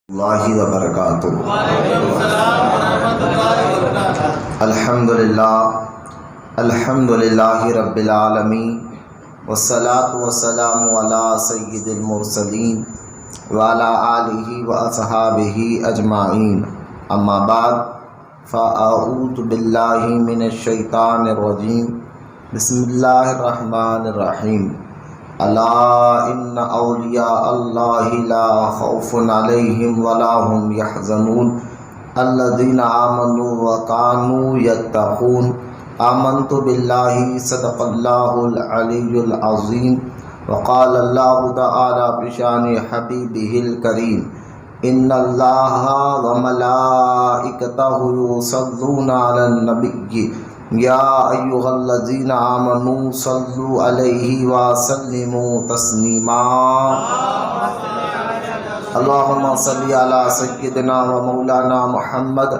اللہ وبرکاتہ۔ وعلیکم السلام ورحمۃ اللہ وبرکاتہ۔ الحمدللہ رب العالمین والصلاة والسلام علی سید المرسلین وعلی آلہ واصحابہ اجمعین، اما بعد فاعوذ باللہ من الشیطان الرجیم، بسم اللہ الرحمن الرحیم۔ الا ان اولیاء اللہ لا خوف علیہم ولا هم یحزنون الذین آمنوا وکانوا یتقون۔ آمنت باللہ صدق اللہ العلی العظیم۔ وقال اللہ تعالی بشان حبیبہ الکریم، ان اللہ وملائکتہ یصلون علی النبی یا ایھا الذین آمنوا صلوا علیہ وسلموا تسلیما۔ اللہم صل علی سیدنا و مولانا محمد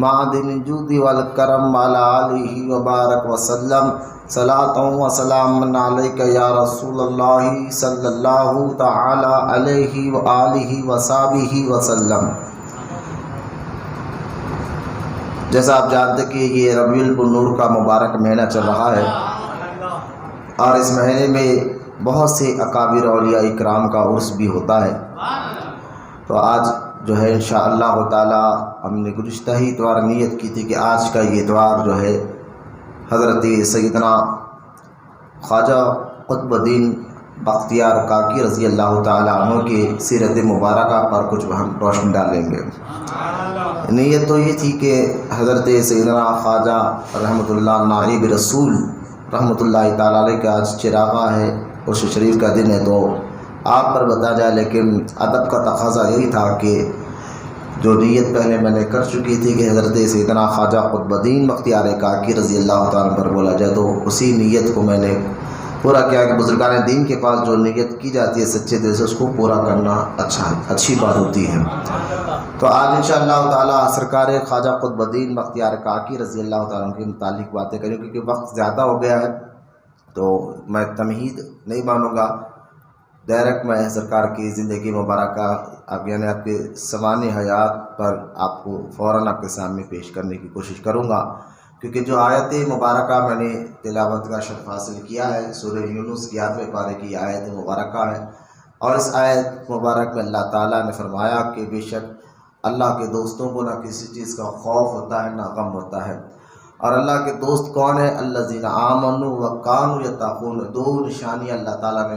معدن الجود والکرم وعلی آلہ وبارک وسلم۔ صلاۃ و سلام علیک یا رسول اللہ صلی اللہ تعالی علیہ وآلہ وصحبہ وسلم۔ جیسا آپ جانتے کہ یہ ربیع النور کا مبارک مہینہ چل رہا ہے، اور اس مہینے میں بہت سے اکابر اولیاء اکرام کا عرس بھی ہوتا ہے۔ تو آج جو ہے انشاءاللہ تعالی ہم نے گزشتہ ہی اتوار نیت کی تھی کہ آج کا یہ اتوار جو ہے حضرت سیدنا خواجہ قطب الدین بختیار کاکی رضی اللہ تعالی عنہ کی سیرت مبارکہ پر کچھ ہم روشنی ڈالیں گے۔ نیت تو یہ تھی کہ حضرت سیدنا خواجہ رحمۃ اللہ نائب رسول رحمۃ اللہ تعالی علیہ کا آج چراغا ہے، عرس شریف کا دن ہے، تو آپ پر بتا جائے، لیکن ادب کا تقاضا یہی تھا کہ جو نیت پہلے میں نے کر چکی تھی کہ حضرت سیدنا خواجہ قطب الدین بختیار کاکی رضی اللہ تعالیٰ پر بولا جائے، تو اسی نیت کو میں نے پورا کیا کہ بزرگان دین کے پاس جو نیت کی جاتی ہے سچے دل سے، اس کو پورا کرنا اچھی بات ہوتی ہے۔ تو آج انشاءاللہ تعالیٰ سرکار خواجہ قطب الدین بختیار کاکی رضی اللہ تعالیٰ کے متعلق باتیں کریں، کیونکہ وقت زیادہ ہو گیا ہے تو میں تمہید نہیں مانوں گا، ڈائریکٹ میں سرکار کی زندگی مبارکہ یعنی آپ کے سوانح حیات پر آپ کو فوراً آپ کے سامنے پیش کرنے کی کوشش کروں گا، کیونکہ جو آیت مبارکہ میں نے تلاوت کا شرف حاصل کیا ہے سورہ یونس 11ویں پارے کی آیت مبارکہ ہے، اور اس آیت مبارک میں اللہ تعالیٰ نے فرمایا کہ بے شک اللہ کے دوستوں کو نہ کسی چیز کا خوف ہوتا ہے نہ غم ہوتا ہے، اور اللہ کے دوست کون ہے؟ الذین آمنوا وکانوا یتقون۔ دو نشانی اللہ تعالیٰ نے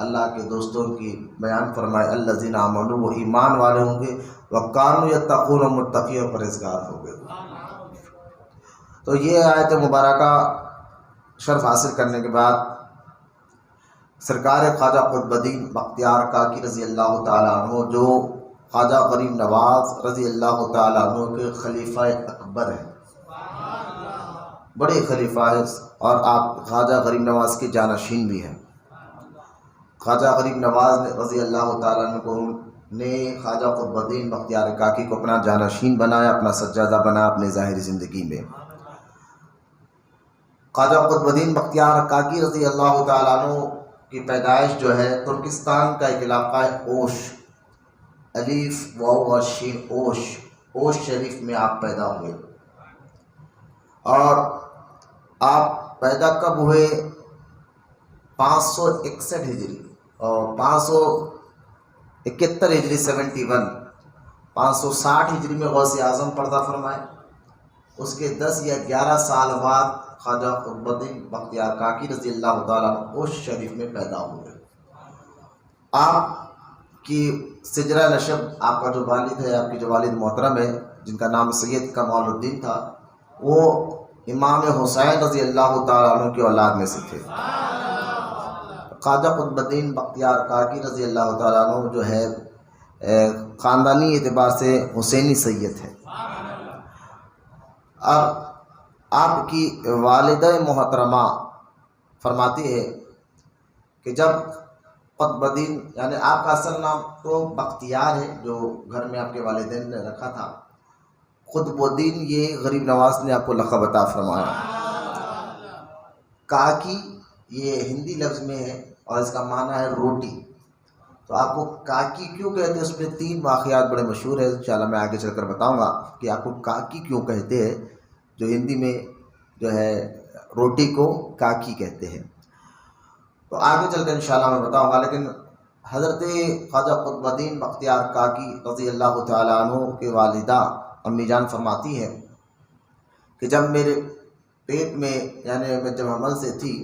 اللہ کے دوستوں کی بیان فرمائے، الذین آمنوا، وہ ایمان والے ہوں گے، وکانوا یتقون، متقی اور پرہیزگار ہوں گے۔ تو یہ آیت مبارکہ شرف حاصل کرنے کے بعد سرکار خواجہ قطب الدین بختیار کاکی رضی اللہ تعالیٰ عنہ، جو خواجہ غریب نواز رضی اللہ تعالیٰ عنہ کے خلیفہ اکبر ہیں، بڑے خلیفہ ہیں، اور آپ خواجہ غریب نواز کے جانشین بھی ہیں۔ خواجہ غریب نواز رضی اللہ تعالیٰ عنہ کو نے خواجہ قطب الدین بختیار کاکی کو اپنا جانشین بنایا، اپنا سجادہ بنایا اپنے ظاہری زندگی میں۔ خواجہ قطب الدین بختیار کاکی رضی اللہ تعالیٰ عنہ کی پیدائش جو ہے ترکستان کا ایک علاقہ ہے اوش، الف واو شین، اوش شریف میں آپ پیدا ہوئے، اور آپ پیدا کب ہوئے؟ 561 ہجری اور 571 ہجری 71، 560 ہجری میں غوث اعظم پردہ فرمائے۔ اس کے 10 یا 11 سال بعد خواجہ قطب الدین بختیار کاکی رضی اللہ تعالیٰ عنہ اوش شریف میں پیدا ہوئے۔ آپ کی سجرہ نشب، آپ کا جو والد ہے، آپ کی جو والد محترم ہے جن کا نام سید کمال الدین تھا، وہ امام حسین رضی اللہ تعالیٰ عنہ کی اولاد میں سے تھے۔ خواجہ قطب الدین بختیار کاکی رضی اللہ تعالیٰ عنہ جو ہے خاندانی اعتبار سے حسینی سید ہے، اور آپ کی والدہ محترمہ فرماتی ہے کہ جب قطب الدین، یعنی آپ کا اصل نام تو بختیار ہے جو گھر میں آپ کے والدین نے رکھا تھا، قطب الدین یہ غریب نواز نے آپ کو لقب عطا فرمایا۔ کاکی یہ ہندی لفظ میں ہے اور اس کا معنی ہے روٹی، تو آپ کو کاکی کیوں کہتے ہیں؟ اس میں 3 واقعات بڑے مشہور ہیں، انشاءاللہ میں آگے چل کر بتاؤں گا کہ آپ کو کاکی کیوں کہتے ہیں، جو ہندی میں جو ہے روٹی کو کاکی کہتے ہیں۔ تو آگے چل کر انشاءاللہ میں بتاؤں گا، لیکن حضرت خواجہ قطب الدین بختیار کاکی رضی اللہ تعالیٰ عنہ کے والدہ امی جان فرماتی ہے کہ جب میرے پیٹ میں یعنی میں جب حمل سے تھی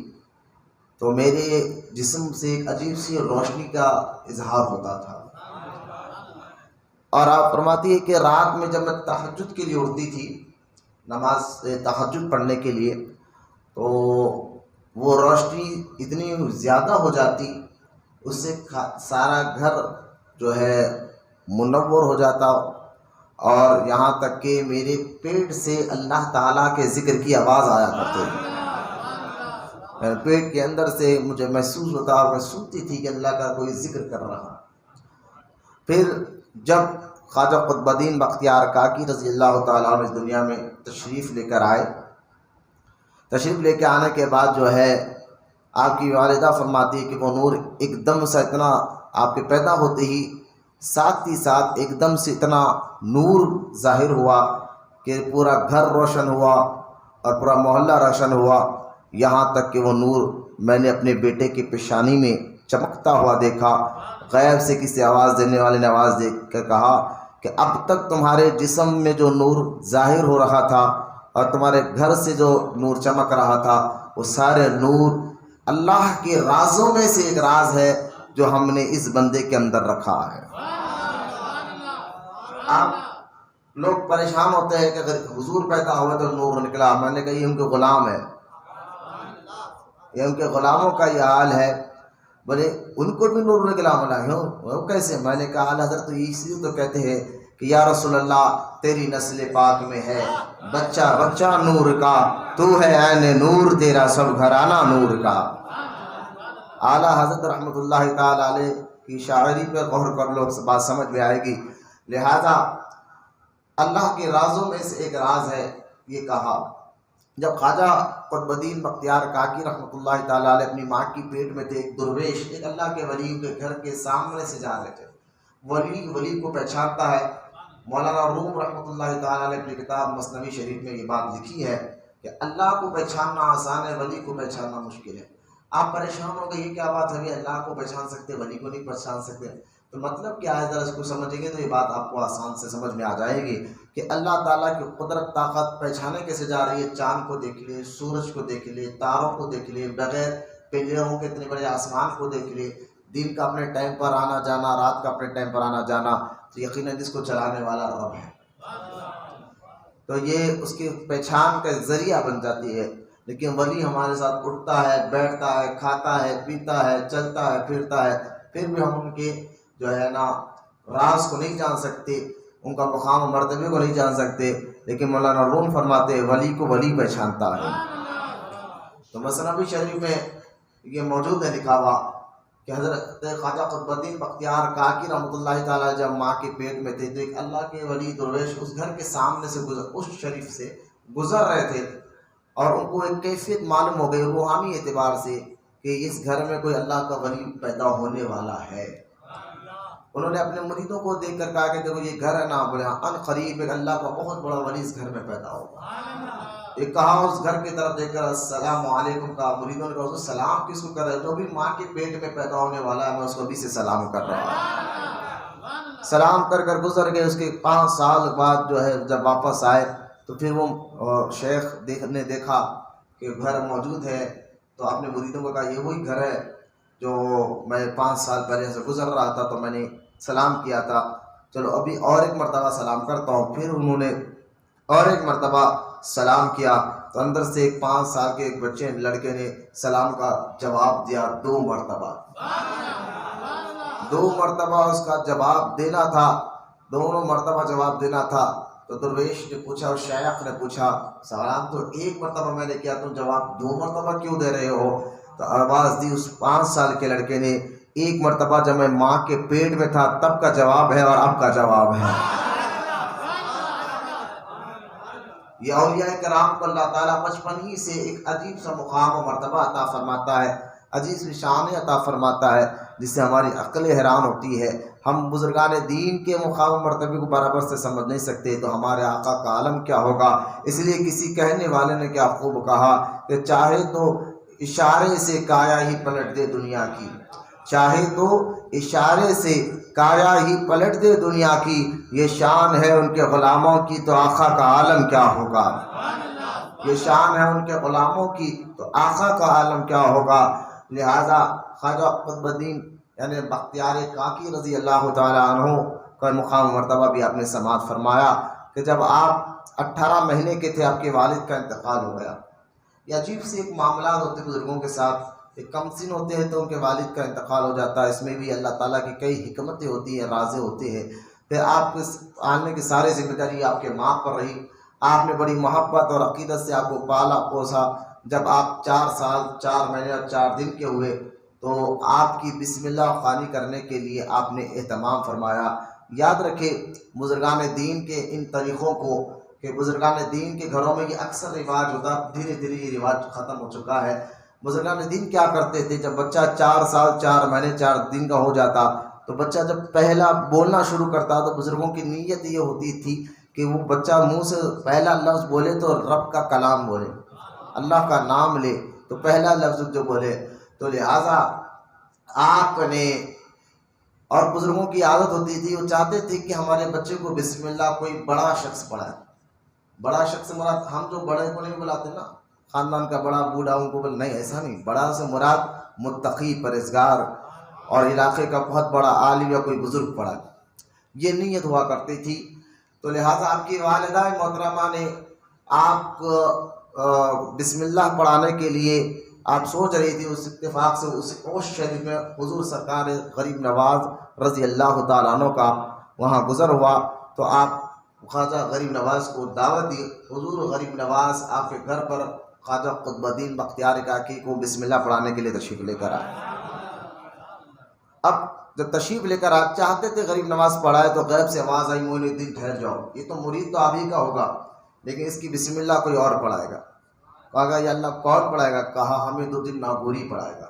تو میرے جسم سے ایک عجیب سی روشنی کا اظہار ہوتا تھا، اور آپ فرماتی ہے کہ رات میں جب میں تہجد کے لیے اٹھتی تھی، نماز تہجد پڑھنے کے لیے، تو وہ روشنی اتنی زیادہ ہو جاتی، اس سے سارا گھر جو ہے منور ہو جاتا، اور یہاں تک کہ میرے پیٹ سے اللہ تعالیٰ کے ذکر کی آواز آیا کرتی، پیٹ کے اندر سے مجھے محسوس ہوتا، اور میں سنتی تھی کہ اللہ کا کوئی ذکر کر رہا۔ پھر جب خواجہ قطب الدین بختیار کاکی رضی اللہ تعالیٰ عنہ اس دنیا میں تشریف لے کر آئے، تشریف لے کے آنے کے بعد جو ہے آپ کی والدہ فرماتی ہے کہ وہ نور ایک دم سے اتنا آپ کے پیدا ہوتے ہی ساتھ ہی ساتھ ایک دم سے اتنا نور ظاہر ہوا کہ پورا گھر روشن ہوا اور پورا محلہ روشن ہوا، یہاں تک کہ وہ نور میں نے اپنے بیٹے کی پیشانی میں چمکتا ہوا دیکھا۔ غیب سے کسی آواز دینے والے نے آواز دے کر کہا کہ اب تک تمہارے جسم میں جو نور ظاہر ہو رہا تھا اور تمہارے گھر سے جو نور چمک رہا تھا، وہ سارے نور اللہ کے رازوں میں سے ایک راز ہے جو ہم نے اس بندے کے اندر رکھا ہے۔ آپ لوگ پریشان ہوتے ہیں کہ اگر حضور پیدا ہوئے تو نور نکلا، میں نے کہا یہ ان کے غلام ہے، یہ ان کے غلاموں کا یہ حال ہے۔ بولے ان کو بھی نور نکلا، ملا وہ کیسے؟ میں نے کہا حضرت تو اسی تو کہتے ہیں کہ یا رسول اللہ تیری نسل پاک میں ہے بچہ بچہ نور کا، تو ہے عین نور تیرا سب گھرانہ نور کا۔ اعلیٰ حضرت رحمۃ اللہ تعالی علیہ کی شاعری پر غور کر لو، بات سمجھ میں آئے گی۔ لہذا اللہ کے رازوں میں سے ایک راز ہے یہ کہا۔ جب خواجہ قطب الدین بختیار کاکی رحمۃ اللہ تعالیٰ علیہ اپنی ماں کی پیٹ میں تھے، ایک درویش ایک اللہ کے ولی کے گھر کے سامنے سے جا رہے تھے۔ ولی کو پہچانتا ہے۔ مولانا روم رحمۃ اللہ تعالیٰ علیہ اپنی کتاب مثنوی شریف میں یہ بات لکھی ہے کہ اللہ کو پہچاننا آسان ہے، ولی کو پہچاننا مشکل ہے۔ آپ پریشان ہو گئے یہ کیا بات ہے، اللہ کو پہچان سکتے ولی کو نہیں پہچان سکتے، تو مطلب کیا ہے؟ ذرا اس کو سمجھیں گے تو یہ بات آپ کو آسان سے سمجھ میں آ جائے گی کہ اللہ تعالیٰ کی قدرت طاقت پہچانے کیسے جا رہی ہے۔ چاند کو دیکھ لے، سورج کو دیکھ لے، تاروں کو دیکھ لے، بغیر پلروں کے اتنے بڑے آسمان کو دیکھ لے، دن کا اپنے ٹائم پر آنا جانا، رات کا اپنے ٹائم پر آنا جانا، تو یقیناً اس کو چلانے والا رب ہے، تو یہ اس کی پہچان کا ذریعہ بن جاتی ہے۔ لیکن ولی ہمارے ساتھ اٹھتا ہے، بیٹھتا ہے، کھاتا ہے، پیتا ہے، چلتا ہے، پھرتا ہے، پھر بھی ہم ان کے جو ہے نا راز کو نہیں جان سکتے، ان کا مقام و مرتبے کو نہیں جان سکتے۔ لیکن مولانا روم فرماتے ہیں ولی کو ولی پہچانتا ہے۔ تو مثنوی شریف میں یہ موجود ہے لکھا ہوا کہ حضرت خواجہ قطب الدین بختیار کاکی رحمۃ اللہ تعالیٰ جب ماں کے پیٹ میں تھے تو ایک اللہ کے ولی درویش اس گھر کے سامنے سے اس شریف سے گزر رہے تھے، اور ان کو ایک کیفیت معلوم ہو گئی روحانی اعتبار سے کہ اس گھر میں کوئی اللہ کا ولی پیدا ہونے والا ہے۔ انہوں نے اپنے مریدوں کو دیکھ کر کہا کہ دیکھو یہ گھر ہے نا، بولے ان قریب ایک اللہ کا بہت بڑا ولی اس گھر میں پیدا ہوگا۔ ایک کہا اس گھر کی طرف دیکھ کر السلام علیکم کا، مریدوں نے کہا سلام کس کو کر رہے؟ جو بھی ماں کے پیٹ میں پیدا ہونے والا ہے میں اس کو ابھی سے سلام کر رہا ہوں۔ سلام کر کر گزر گئے۔ اس کے 5 سال بعد جو ہے جب واپس آئے تو پھر وہ شیخ نے دیکھا کہ گھر موجود ہے، تو اپنے مریدوں کو کہا یہ وہی گھر ہے جو میں 5 سال پہلے سے گزر رہا تھا تو میں نے سلام کیا تھا، چلو ابھی اور ایک مرتبہ سلام کرتا ہوں۔ پھر انہوں نے اور ایک مرتبہ سلام کیا تو اندر سے ایک 5 سال کے ایک بچے لڑکے نے سلام کا جواب دیا 2 مرتبہ۔ 2 مرتبہ اس کا جواب دینا تھا، دونوں مرتبہ جواب دینا تھا۔ تو درویش نے پوچھا اور شیخ نے پوچھا سلام تو 1 مرتبہ میں نے کیا، تم جواب 2 مرتبہ کیوں دے رہے ہو؟ تو آواز دی اس 5 سال کے لڑکے نے 1 مرتبہ جب میں ماں کے پیٹ میں تھا تب کا جواب ہے اور اب کا جواب ہے۔ یہ اولیاء کرام کو اللہ تعالیٰ بچپن ہی سے ایک عجیب سا مقام و مرتبہ عطا فرماتا ہے، عجیب سی شان عطا فرماتا ہے۔ جس سے ہماری عقل حیران ہوتی ہے. ہم بزرگان دین کے مقام و مرتبے کو برابر سے سمجھ نہیں سکتے تو ہمارے آقا کا عالم کیا ہوگا. اس لیے کسی کہنے والے نے کیا خوب کہا کہ چاہے تو اشارے سے کایا ہی پلٹ دے دنیا کی، چاہے تو اشارے سے کایا ہی پلٹ دے دنیا کی، یہ شان ہے ان کے غلاموں کی تو آقا کا عالم کیا ہوگا. یہ شان ہے ان کے غلاموں کی تو آقا کا عالم کیا ہوگا. لہذا خواجہ قطب الدین یعنی بختیار کاکی رضی اللہ تعالیٰ عنہ کا مقام مرتبہ بھی آپ نے سماعت فرمایا کہ جب آپ 18 مہینے کے تھے آپ کے والد کا انتقال ہو گیا. یہ عجیب سے ایک معاملات ہوتے بزرگوں کے ساتھ، ایک کم سن ہوتے ہیں تو ان کے والد کا انتقال ہو جاتا ہے. اس میں بھی اللہ تعالیٰ کی کئی حکمتیں ہوتی ہیں، رازیں ہوتے ہیں. پھر آپ کے آنے کی ساری ذمہ داری آپ کے ماں پر رہی. آپ نے بڑی محبت اور عقیدت سے آپ کو پالا پوسا. جب آپ 4 سال 4 مہینے اور 4 دن کے ہوئے تو آپ کی بسم اللہ خوانی کرنے کے لیے آپ نے اہتمام فرمایا. یاد رکھے بزرگان دین کے ان طریقوں کو کہ بزرگان دین کے گھروں میں یہ اکثر رواج ہوتا، دھیرے دھیرے یہ رواج ختم ہو چکا ہے. بزرگان دین کیا کرتے تھے، جب بچہ 4 سال 4 مہینے 4 دن کا ہو جاتا تو بچہ جب پہلا بولنا شروع کرتا تو بزرگوں کی نیت یہ ہوتی تھی کہ وہ بچہ منہ سے پہلا لفظ بولے تو رب کا کلام بولے، اللہ کا نام لے تو پہلا لفظ جو بولے. تو لہٰذا آپ نے اور بزرگوں کی عادت ہوتی تھی، وہ چاہتے تھے کہ ہمارے بچے کو بسم اللہ کوئی بڑا شخص پڑھائے. بڑا شخص مراد ہم جو بڑے کو نہیں بلاتے نا، خاندان کا بڑا بوڑھا ان کو نہیں، ایسا نہیں. بڑا سے مراد متقی پرہیزگار اور علاقے کا بہت بڑا عالم یا کوئی بزرگ پڑھا، یہ نیت ہوا کرتی تھی. تو لہٰذا آپ کی والدہ محترمہ نے آپ کو بسم اللہ پڑھانے کے لیے آپ سوچ رہی تھی. اس اتفاق سے اس اوش شریف میں حضور سرکار غریب نواز رضی اللہ تعالیٰ عنہ کا وہاں گزر ہوا تو آپ خواجہ غریب نواز کو دعوت دی. حضور غریب نواز آپ کے گھر پر خواجہ قطب الدین بختیار کاکی کو بسم اللہ پڑھانے کے لیے تشریف لے کر آئے. اب جب تشریف لے کر آپ چاہتے تھے غریب نواز پڑھائے تو غیب سے آواز آئی، معین الدین ٹھہر جاؤ، یہ تو مرید تو آپ ہی کا ہوگا لیکن اس کی بسم اللہ کوئی اور پڑھائے گا. کہا یا اللہ کون پڑھائے گا؟ کہا حمید الدین ناگوری پڑھائے گا.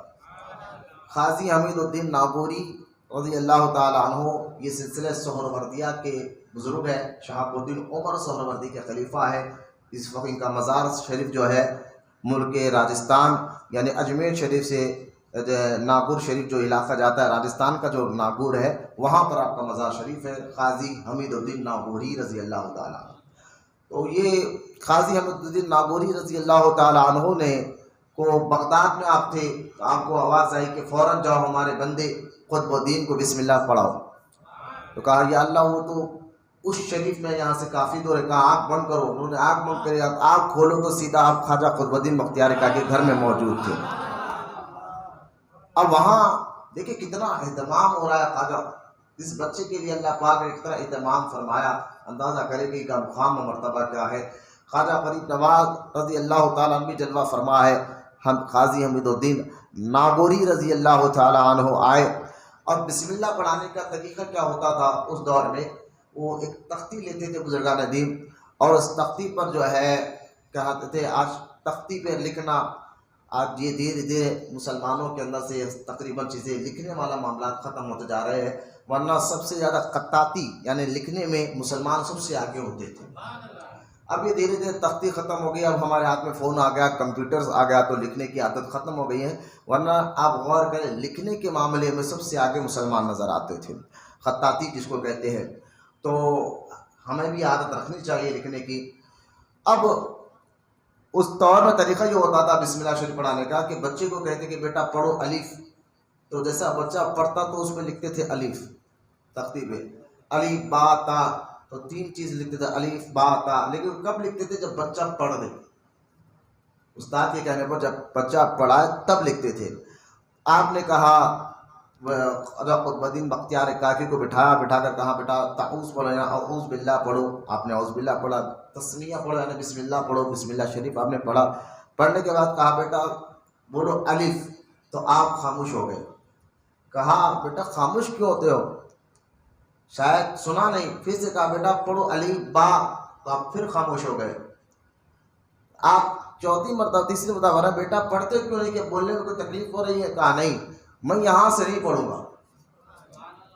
قاضی حمید الدین ناگوری رضی اللہ تعالیٰ عنہ یہ سلسلہ سہروردیہ کے بزرگ ہے، شہاب الدین عمر سہروردی کے خلیفہ ہے. اس وقت ان کا مزار شریف جو ہے ملک راجستھان یعنی اجمیر شریف سے ناگور شریف جو علاقہ جاتا ہے راجستھان کا جو ناگور ہے وہاں پر آپ کا مزار شریف ہے، قاضی حمید الدین ناگوری رضی اللہ تعالیٰ عنہ. تو یہ قاضی حمید الدین ناگوری رضی اللہ تعالیٰ عنہ نے کو بغداد میں آپ تھے تو آپ کو آواز آئی کہ فوراً جاؤ ہمارے بندے قطب الدین کو بسم اللہ پڑھاؤ. تو کہا یا اللہ وہ تو اس شریف میں یہاں سے کافی دور ہے. کہا آنکھ بند کرو. انہوں نے آنکھ بند کری، آنکھ کھولو تو سیدھا آپ خواجہ قطب الدین بختیار کاکی کے گھر میں موجود تھے. اب وہاں دیکھیں کتنا اہتمام ہو رہا ہے. خواجہ اس بچے کے لیے اللہ پاک نے کتنا اہتمام فرمایا، اندازہ کرے کہ کا مقام و مرتبہ کیا ہے. خواجہ غریب نواز رضی اللہ تعالیٰ عنہ بھی جلوہ فرما ہے. ہم قاضی حمید الدین ناگوری رضی اللہ تعالیٰ عنہ آئے اور بسم اللہ پڑھانے کا طریقہ کیا ہوتا تھا اس دور میں، وہ ایک تختی لیتے تھے بزرگان دین اور اس تختی پر جو ہے کہتے تھے آج تختی پہ لکھنا، آج یہ دھیرے دھیرے مسلمانوں کے اندر سے تقریباً چیزیں لکھنے والا معاملات ختم ہوتے جا رہے ہیں، ورنہ سب سے زیادہ خطاطی یعنی لکھنے میں مسلمان سب سے آگے ہوتے تھے. اب یہ دھیرے دھیرے تختی ختم ہو گئی، اب ہمارے ہاتھ میں فون آ گیا، کمپیوٹرز آ گیا تو لکھنے کی عادت ختم ہو گئی ہے. ورنہ آپ غور کریں لکھنے کے معاملے میں سب سے آگے مسلمان نظر آتے تھے، خطاطی جس کو کہتے ہیں. تو ہمیں بھی عادت رکھنی چاہیے لکھنے کی. اب اس طور میں طریقہ یہ ہوتا تھا بسم اللہ شریف پڑھانے کا کہ بچے کو کہتے کہ بیٹا پڑھو الف، تو جیسا بچہ پڑھتا تو اس پہ لکھتے تھے الف تختی پہ، الف با تا، تو 3 چیز لکھتے تھے الف با تا. لیکن کب لکھتے تھے؟ جب بچہ پڑھ دے، استاد کے کہنے پر جب بچہ پڑھائے تب لکھتے تھے. آپ نے کہا قطب الدین بختیار کاکی کو بٹھا کر کہا بیٹا تعوذ پڑھو یا اعوذ باللہ پڑھو. آپ نے اعوذ باللہ پڑھا، تسمیہ پڑھو یعنی بسم اللہ پڑھو، بسم اللہ شریف آپ نے پڑھا. پڑھنے کے بعد کہا بیٹا بولو الف، تو آپ خاموش ہو گئے. کہا بیٹا خاموش کیوں ہوتے ہو؟ شاید سنا نہیں. پھر سے کہا بیٹا پڑھو الف با، تو آپ پھر خاموش ہو گئے. آپ 4تھی مرتبہ تیسری مرتبہ بیٹا پڑھتے کیوں نہیں کہ بولنے میں کوئی تکلیف ہو رہی ہے؟ کہا نہیں. میں یہاں سے نہیں پڑھوں گا،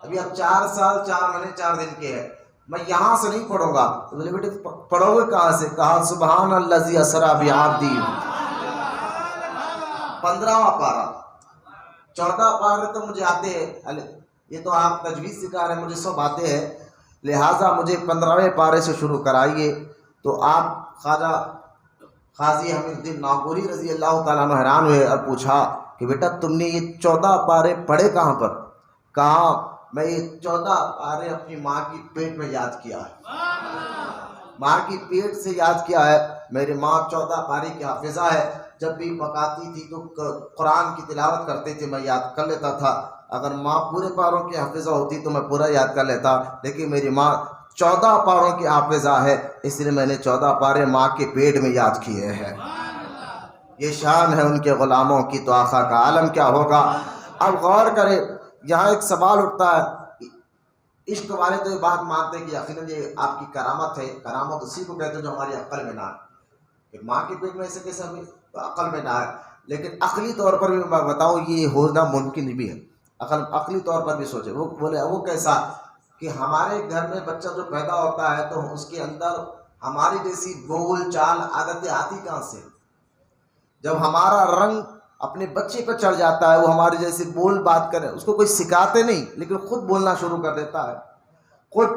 ابھی اب 4 سال 4 مہینے 4 دن کے ہے، میں یہاں سے نہیں پڑھوں گا۔ تو بولے بیٹے پڑھو گے کہاں سے؟ کہا سبحان الذی اسری بعبدہ، 15واں پارہ، 14 پارے تو مجھے آتے ہیں، یہ تو آپ تجوید سکھا رہے ہیں، مجھے سب آتے ہیں، لہٰذا مجھے 15ویں پارے سے شروع کرائیے۔ تو آپ خواجہ قاضی حمید الدین ناگوری رضی اللہ تعالیٰ عنہ حیران ہوئے اور پوچھا کہ بیٹا تم نے یہ 14 پارے پڑھے کہاں پر؟ کہا میں یہ 14 پارے اپنی ماں کی پیٹ میں یاد کیا ہے، ماں کی پیٹ سے یاد کیا ہے۔ میری ماں 14 پارے کی حافظہ ہے، جب بھی پکاتی تھی تو قرآن کی تلاوت کرتے تھے، میں یاد کر لیتا تھا۔ اگر ماں پورے پاروں کی حافظہ ہوتی تو میں پورا یاد کر لیتا، لیکن میری ماں 14 پاروں کی حافظہ ہے، اس لیے میں نے 14 پارے ماں کے پیٹ میں یاد کیے ہیں۔ یہ شان ہے ان کے غلاموں کی، تو آقا کا عالم کیا ہوگا۔ اب غور کرے، یہاں ایک سوال اٹھتا ہے، عشق والے تو یہ بات مانتے ہیں کہ یقیناً یہ آپ کی کرامت ہے، کرامت اسی کو کہتے ہیں جو ہماری عقل میں نہ ہے، کہ ماں کے پیٹ میں ایسے کیسے ہمیں عقل میں نہ ہے۔ لیکن عقلی طور پر بھی میں بتاؤں یہ ہونا ممکن بھی ہے، عقلی طور پر بھی سوچے، وہ بولے وہ کیسا کہ ہمارے گھر میں بچہ جو پیدا ہوتا ہے تو اس کے اندر ہماری جیسی بول چال عادتیں آتی کہاں سے؟ جب ہمارا رنگ اپنے بچے پہ چڑھ جاتا ہے، وہ ہماری جیسے بول بات کرے، اس کو کوئی سکھاتے نہیں لیکن خود بولنا شروع کر دیتا ہے، خود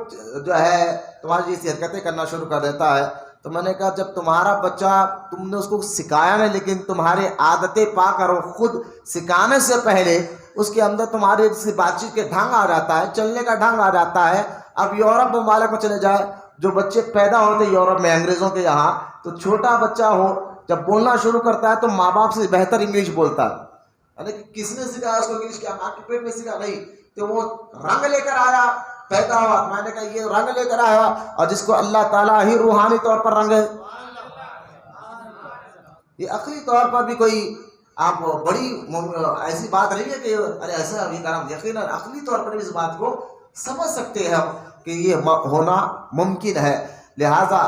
جو ہے تمہاری جیسی حرکتیں کرنا شروع کر دیتا ہے۔ تو میں نے کہا جب تمہارا بچہ، تم نے اس کو سکھایا نہیں لیکن تمہاری عادتیں پا کر وہ خود سکھانے سے پہلے اس کے اندر تمہاری جیسی بات چیت کے ڈھنگ آ جاتا ہے، چلنے کا ڈھنگ آ جاتا ہے۔ اب یورپ ممالک میں چلے جائے، جو بچے پیدا ہوتے یورپ میں انگریزوں کے یہاں، تو چھوٹا بچہ ہو جب بولنا شروع کرتا ہے تو ماں باپ سے بہتر انگلش بولتا ہے۔ یعنی کہ کس نے سکھایا اس کو انگلش؟ کیا ماں کے پیٹ میں سکھا؟ نہیں، تو وہ رنگ لے کر آیا، پیدا ہوا۔ میں نے کہا یہ رنگ لے کر آیا، اور جس کو اللہ تعالیٰ ہی روحانی طور پر رنگ ہے، یہ عقلی طور پر بھی کوئی آپ بڑی ایسی بات نہیں ہے کہ ارے ایسا ابھی کرم، یقیناً عقلی طور پر اس بات کو سمجھ سکتے ہیں ہم کہ یہ ہونا ممکن ہے۔ لہٰذا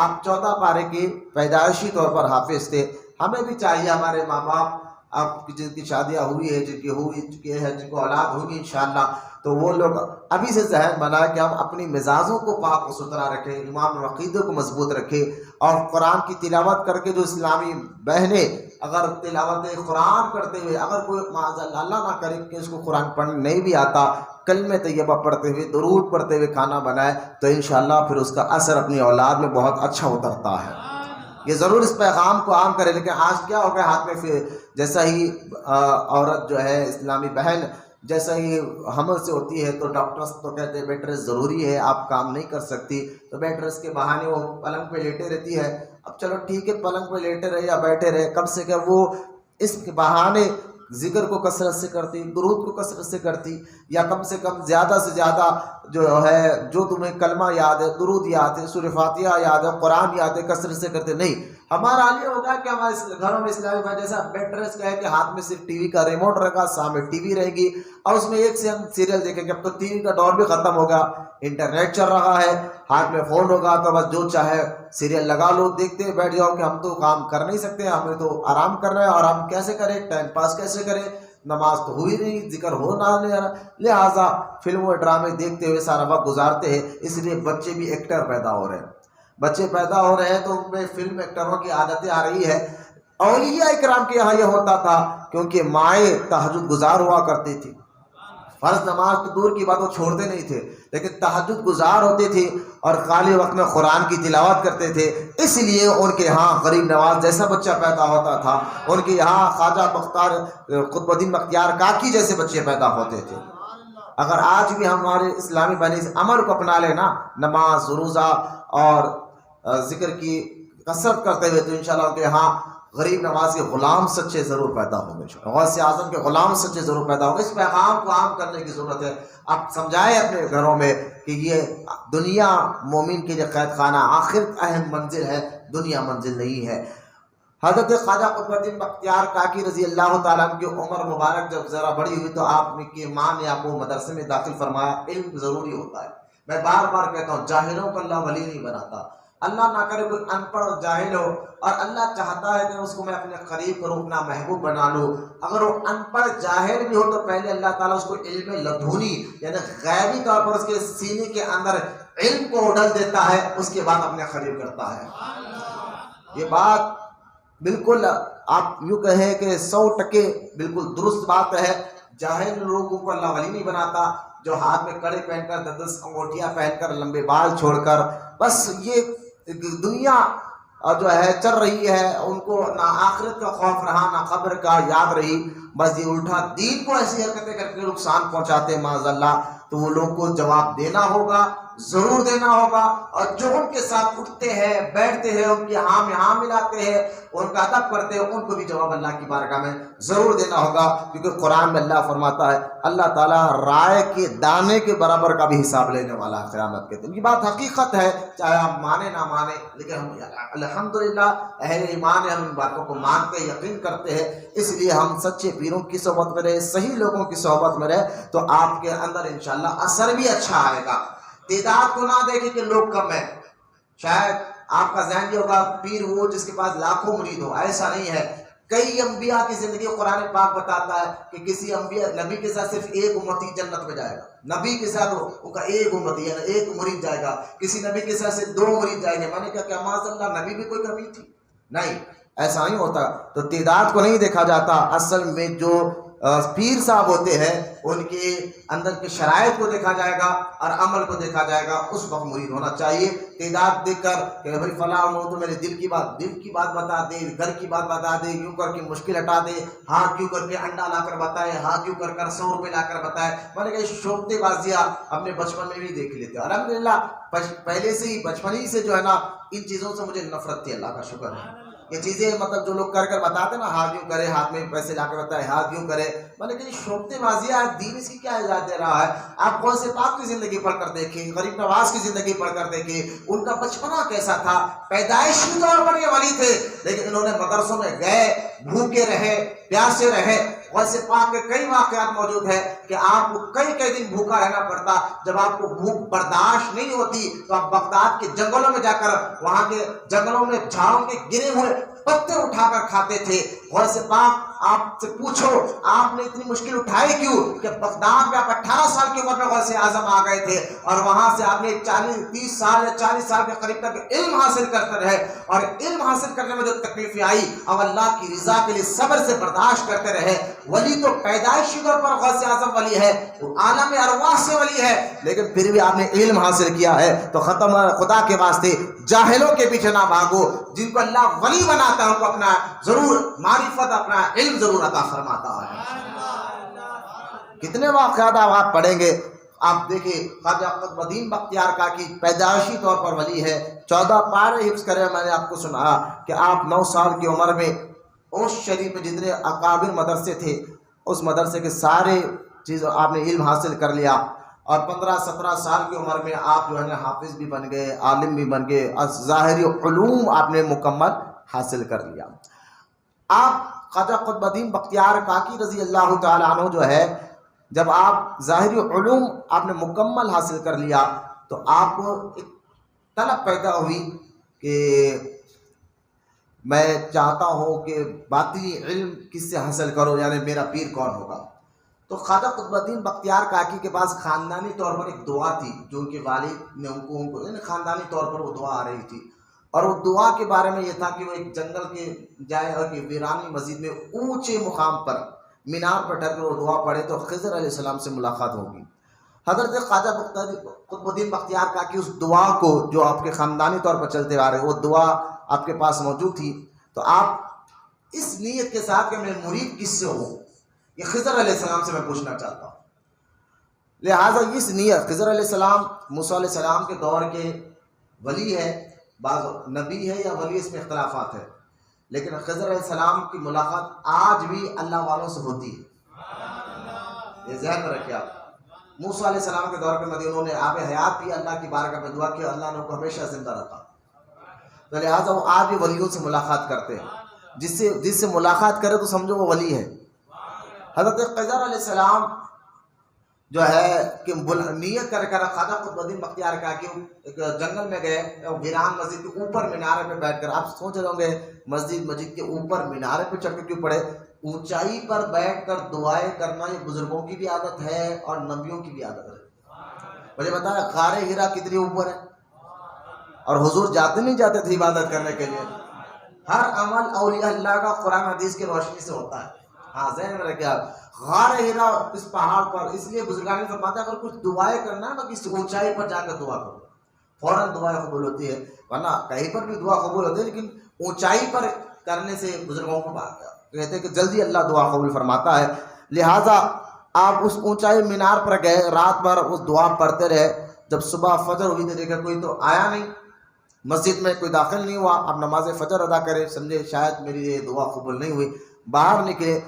آپ 14 پارے کی پیدائشی طور پر حافظ تھے۔ ہمیں بھی چاہیے ہمارے ماں باپ، آپ کی جن کی شادیاں ہوئی ہے، جن کی ہوئی چکی ہے، جن کو اولاد ہوگی انشاءاللہ، تو وہ لوگ ابھی سے ذہن بنائیں کہ ہم اپنی مزاجوں کو پاک و ستھرا رکھیں، ایمان و عقیدے کو مضبوط رکھیں، اور قرآن کی تلاوت کر کے جو اسلامی بہنیں اگر تلاوت قرآن کرتے ہوئے اگر کوئی معاذ اللہ نہ کرے کہ اس کو قرآن پڑھنے نہیں بھی آتا، کلمہ طیبہ پڑھتے ہوئے درود پڑھتے ہوئے کھانا بنائے تو انشاءاللہ پھر اس کا اثر اپنی اولاد میں بہت اچھا اترتا ہے۔ یہ ضرور اس پیغام کو عام کرے۔ لیکن آج کیا ہو گیا، ہاتھ میں پھر جیسا ہی عورت جو ہے اسلامی بہن جیسا ہی حمل سے ہوتی ہے تو ڈاکٹرز تو کہتے ہیں بیڈ ریسٹ ضروری ہے، آپ کام نہیں کر سکتی، تو بیڈ ریسٹ کے بہانے وہ پلنگ پہ لیٹے رہتی ہے۔ اب چلو ٹھیک ہے، پلنگ پہ لیٹے رہے یا بیٹھے رہے، کم سے کم وہ اس کے بہانے ذکر کو کثرت سے کرتی، درود کو کثرت سے کرتی، یا کم سے کم زیادہ سے زیادہ جو ہے جو تمہیں کلمہ یاد ہے، درود یاد ہے، سورہ فاتحہ یاد ہے، قرآن یاد ہے، کثرت سے کرتے نہیں۔ ہمارا حال یہ ہوگا کہ ہمارے گھروں میں اسلامی بھائی جیسا بیڈ ریسٹ کا ہے کہ ہاتھ میں صرف ٹی وی کا ریموٹ رہے گا، سامنے ٹی وی رہے گی اور اس میں ایک سے ہم سیریل دیکھیں گے۔ اب تو ٹی وی کا دور بھی ختم ہوگا، انٹرنیٹ چل رہا ہے، ہاتھ میں فون ہوگا تو بس جو چاہے سیریل لگا لو، دیکھتے بیٹھ جاؤ کہ ہم تو کام کر نہیں سکتے، ہمیں تو آرام کرنا ہے، اور ہم کیسے کریں، ٹائم پاس کیسے کریں، نماز تو ہوئی نہیں، ذکر ہو نہ نہیں، لہٰذا فلم و ڈرامے دیکھتے ہوئے سارا وقت گزارتے ہیں۔ اس لیے بچے بھی ایکٹر پیدا ہو رہے ہیں، بچے پیدا ہو رہے ہیں تو ان میں فلم ایکٹروں کی عادتیں آ رہی ہے۔ اولیاء اکرام کے یہاں یہ ہوتا تھا کیونکہ مائیں تہجد گزار ہوا کرتی تھی، فرض نماز تو دور کی بات وہ چھوڑتے نہیں تھے، لیکن تہجد گزار ہوتے تھے اور خالی وقت میں قرآن کی تلاوت کرتے تھے، اس لیے ان کے ہاں غریب نواز جیسا بچہ پیدا ہوتا تھا، ان کے یہاں خواجہ بختیار قطب الدین بختیار کاکی جیسے بچے پیدا ہوتے تھے۔ اگر آج بھی ہمارے اسلامی بھائی اس عمل کو اپنا لینا، نماز روزہ اور ذکر کی کثرت کرتے ہوئے، تو انشاءاللہ ان کے یہاں غریب نواز کے غلام سچے ضرور پیدا ہوں گے، غوث اعظم کے غلام سچے ضرور پیدا ہوں گے۔ اس پیغام کو عام کرنے کی ضرورت ہے۔ آپ سمجھائیں اپنے گھروں میں کہ یہ دنیا مومن کے لیے قید خانہ، آخر اہم منزل ہے، دنیا منزل نہیں ہے۔ حضرت خواجہ قطب الدین بختیار کاکی رضی اللہ تعالیٰ عنہ کی عمر مبارک جب ذرا بڑی ہوئی تو آپ کی ماں نے آپ کو مدرسے میں داخل فرمایا۔ علم ضروری ہوتا ہے، میں بار بار کہتا ہوں، جاہلوں کو اللہ ولی نہیں بناتا، اللہ نہ کرے کوئی ان پڑھ اور جاہل ہو اور اللہ چاہتا ہے کہ اس کو میں اپنے قریب کروں، اپنا محبوب بنا لوں، اگر وہ ان پڑھ جاہل بھی ہو تو پہلے اللہ تعالیٰ اس کو علم لدھونی یعنی غیبی طور پر اس کے سینے کے اندر علم کو اڈل دیتا ہے، اس کے بعد اپنے قریب کرتا ہے۔ یہ بات بالکل آپ یوں کہیں کہ 100% بالکل درست بات ہے۔ جاہل لوگوں کو اللہ ولی نہیں بناتا، جو ہاتھ میں کڑے پہن کر 10 انگوٹیاں پہن کر لمبے بال چھوڑ کر بس یہ دنیا جو ہے چل رہی ہے، ان کو نہ آخرت کا خوف رہا نہ قبر کا یاد رہی، بس یہ الٹا دین کو ایسی حرکتیں کر کے نقصان پہنچاتے ہیں معاذ اللہ، تو وہ لوگ کو جواب دینا ہوگا، ضرور دینا ہوگا، اور جو ان کے ساتھ اٹھتے ہیں بیٹھتے ہیں ان کی ہاں میں ہاں ملاتے ہیں ان کا ادب کرتے ہیں ان کو بھی جواب اللہ کی بارگاہ میں ضرور دینا ہوگا، کیونکہ قرآن میں اللہ فرماتا ہے اللہ تعالیٰ رائے کے دانے کے برابر کا بھی حساب لینے والا ہے قیامت کے دن۔ یہ بات حقیقت ہے، چاہے آپ مانے نہ مانے، لیکن ہم الحمدللہ اہل ایمان ہیں، ہم ان باتوں کو مانتے یقین کرتے ہیں، اس لیے ہم سچے پیروں کی صحبت میں رہے، صحیح لوگوں کی صحبت میں رہے تو آپ کے اندر انشاءاللہ اثر بھی اچھا آئے گا۔ تعداد کو نہ دیکھیں کہ لوگ کم ہیں، شاید آپ کا ذہن یہ ہوگا پیر وہ جس کے پاس لاکھوں مرید ہو، ایسا نہیں ہے۔ کئی انبیاء کی زندگی قرآن پاک بتاتا ہے کہ کسی انبیاء نبی کے ساتھ صرف ایک امتی جنت میں جائے گا، نبی کے ساتھ ان کا ایک امتی یعنی ایک مرید جائے گا، کسی نبی کے ساتھ صرف 2 مرید جائیں گے۔ میں نے کہا کہ معاذ اللہ نبی بھی کوئی کمی تھی؟ نہیں، ایسا نہیں ہوتا۔ تو تعداد کو نہیں دیکھا جاتا، اصل میں جو پیر صاحب ہوتے ہیں ان کے اندر کے شرائط کو دیکھا جائے گا اور عمل کو دیکھا جائے گا، اس وقت مرید ہونا چاہیے۔ تعداد دیکھ کر کہ بھائی فلاں ہو تو میرے دل کی بات بتا دے، گھر کی بات بتا دے، یوں کر کے مشکل ہٹا دے، ہاں کیوں کر کے انڈا لا کر بتائے، ہاں کیوں کر 100 روپے لا کر بتائے، میں نے کہا شوختے بازیاں اپنے بچپن میں بھی دیکھ لیتے ہیں۔ الحمدللہ پہلے سے ہی بچپن ہی سے جو ہے نا ان چیزوں سے مجھے نفرت تھی، اللہ کا شکر ہے۔ یہ چیزیں مطلب جو لوگ کر بتاتے نا، ہاتھ یوں کرے، ہاتھ میں پیسے لا کر بتائے، ہاتھ یوں کرے، میں نے کہا شوختے بازیاں، دین اس کی کیا اجازت دے رہا ہے؟ آپ غوث پاک کی زندگی پڑھ کر دیکھیں، غریب نواز کی زندگی پڑھ کر دیکھیں، ان کا بچپنا کیسا تھا۔ پیدائشی طور پر یہ ولی تھے، لیکن انہوں نے مدرسوں میں گئے، بھوکے رہے، پیاسے رہے۔ غوث پاک کے کئی واقعات موجود ہیں کہ آپ کو کئی دن بھوکا رہنا پڑتا، جب آپ کو بھوک برداشت نہیں ہوتی تو آپ بغداد کے جنگلوں میں جا کر وہاں کے جنگلوں میں جھاڑوں کے گرے ہوئے پتے اٹھا کر کھاتے تھے۔ غوث پاک آپ سے پوچھو آپ نے اتنی مشکل اٹھائی کیوں کہ بغداد میں آپ 18 سال کی عمر میں غوث اعظم آ گئے تھے، اور وہاں سے آپ نے 30 سال یا 40 سال کے قریب تک علم حاصل کرتے رہے، اور علم حاصل کرنے میں جو تکلیفیں آئی اب اللہ کی رضا کے لیے صبر سے برداشت کرتے رہے۔ ولی تو پیدائشی طور پر غوث اعظم ولی ہے، وہ عالم ارواح سے ولی ہے، لیکن پھر بھی آپ نے علم حاصل کیا ہے تو ختم خدا کے واسطے جاہلوں کے پیچھے نہ بھاگو، جن کو اللہ ولی بناتا ہے ان کو اپنا ضرور معرفت، اپنا علم ضرور عطا فرماتا ہے۔ کتنے واقعات آپ پڑھیں گے، آپ دیکھیں خواجہ قطب الدین بختیار کاکی پیدائشی طور پر ولی ہے، 14 پارے حفظ کرے۔ میں نے آپ کو سنا کہ آپ 9 سال کی عمر میں اوش شریف میں جتنے اکابر مدرسے تھے اس مدرسے کے سارے چیز آپ نے علم حاصل کر لیا، اور 15-17 سال کی عمر میں آپ جو ہے نا حافظ بھی بن گئے، عالم بھی بن گئے، ظاہری علوم آپ نے مکمل حاصل کر لیا۔ آپ خواجہ قطب الدین بختیار کاکی رضی اللہ تعالیٰ عنہ جو ہے، جب آپ ظاہری علوم آپ نے مکمل حاصل کر لیا تو آپ کو ایک طلب پیدا ہوئی کہ میں چاہتا ہوں کہ باطنی علم کس سے حاصل کرو، یعنی میرا پیر کون ہوگا۔ تو خواجہ قطب الدین بختیار کاکی کے پاس خاندانی طور پر ایک دعا تھی جو ان کے والد نے ان کو یعنی خاندانی طور پر وہ دعا آ رہی تھی، اور وہ دعا کے بارے میں یہ تھا کہ وہ ایک جنگل کے جائے اور کہ ویرانی مسجد میں اونچے مقام پر مینار پر ڈر کر وہ دعا پڑھے تو خضر علیہ السلام سے ملاقات ہوگی۔ حضرت خواجہ قطب الدین بختیار کاکی اس دعا کو جو آپ کے خاندانی طور پر چلتے آ رہے وہ دعا آپ کے پاس موجود تھی، تو آپ اس نیت کے ساتھ کہ میں مرید کس سے ہوں، یہ خضر علیہ السلام سے میں پوچھنا چاہتا ہوں۔ لہٰذا اس نیت، خضر علیہ السلام موسیٰ علیہ السلام کے دور کے ولی ہے، بعض نبی ہے یا ولی، اس میں اختلافات ہے، لیکن خضر علیہ السلام کی ملاقات آج بھی اللہ والوں سے ہوتی ہے، یہ ذہن میں رکھیں آپ۔ موسیٰ علیہ السلام کے دور کے مدی انہوں نے آب حیات بھی اللہ کی بارگاہ میں دعا کیا، اللہ نے ان کو ہمیشہ زندہ رکھا، تو لہٰذا وہ آج بھی ولیوں سے ملاقات کرتے ہیں، جس سے ملاقات کرے تو سمجھو وہ ولی ہے۔ حضرت خضر علیہ السلام جو ہے کہ نیت کر کر خواجہ قطب الدین بختیار کاکی ایک جنگل میں گئے، ویران مسجد کے اوپر مینارے پہ بیٹھ کر، آپ سوچ رہے ہوں گے مسجد کے اوپر مینارے پہ چڑھ کے کیوں پڑے؟ اونچائی پر بیٹھ کر دعائیں کرنا یہ بزرگوں کی بھی عادت ہے اور نبیوں کی بھی عادت ہے۔ مجھے بتایا غار ہرا کتنی اوپر ہے، اور حضور جاتے نہیں جاتے تھے عبادت کرنے کے لیے؟ ہر عمل اولیاء اللہ کا قرآن حدیث کی روشنی سے ہوتا ہے۔ ہاں ذہن میں رکھے آپ، غار ہرا اس پہاڑ پر، اس لیے بزرگان فرماتے ہیں اگر کچھ دعائیں کرنا ہے نا کسی اونچائی پر جا کر دعا کرو، فوراً دعائیں قبول ہوتی ہے، ورنہ کہیں پر بھی دعا قبول ہوتی ہے لیکن اونچائی پر کرنے سے بزرگوں کو کہتے ہیں کہ جلدی اللہ دعا قبول فرماتا ہے۔ لہٰذا آپ اس اونچائی مینار پر گئے، رات بھر اس دعا پڑھتے رہے، جب صبح فجر ہوئی تو دیکھا کوئی تو آیا نہیں، مسجد میں کوئی داخل نہیں ہوا، اب نماز فجر ادا کرے، سمجھے شاید میری یہ دعا قبول نہیں ہوئی، باہر نکلے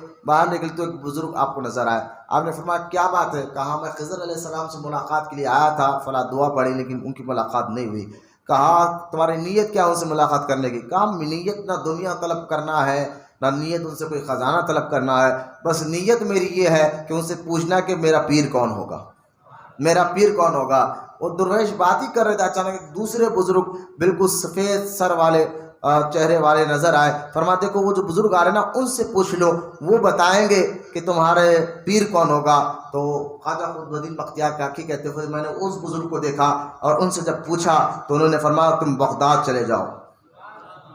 تو ایک بزرگ آپ کو نظر آئے، آپ نے فرمایا کیا بات ہے؟ کہا میں خضر علیہ السلام سے ملاقات کے لیے آیا تھا، فلاں دعا پڑھی لیکن ان کی ملاقات نہیں ہوئی۔ کہا تمہاری نیت کیا ان سے ملاقات کرنے کی؟ کہا نیت نہ دنیا طلب کرنا ہے، نہ نیت ان سے کوئی خزانہ طلب کرنا ہے، بس نیت میری یہ ہے کہ ان سے پوچھنا کہ میرا پیر کون ہوگا، میرا پیر کون ہوگا۔ وہ درویش بات ہی کر رہے تھے، اچانک ایک دوسرے بزرگ بالکل سفید سر والے چہرے والے نظر آئے، فرماتے کہ وہ جو بزرگ آ رہے نا ان سے پوچھ لو، وہ بتائیں گے کہ تمہارے پیر کون ہوگا۔ تو خواجہ قطب الدین بختیار کاکی کہتے ہوئے میں نے اس بزرگ کو دیکھا اور ان سے جب پوچھا تو انہوں نے فرمایا تم بغداد چلے جاؤ،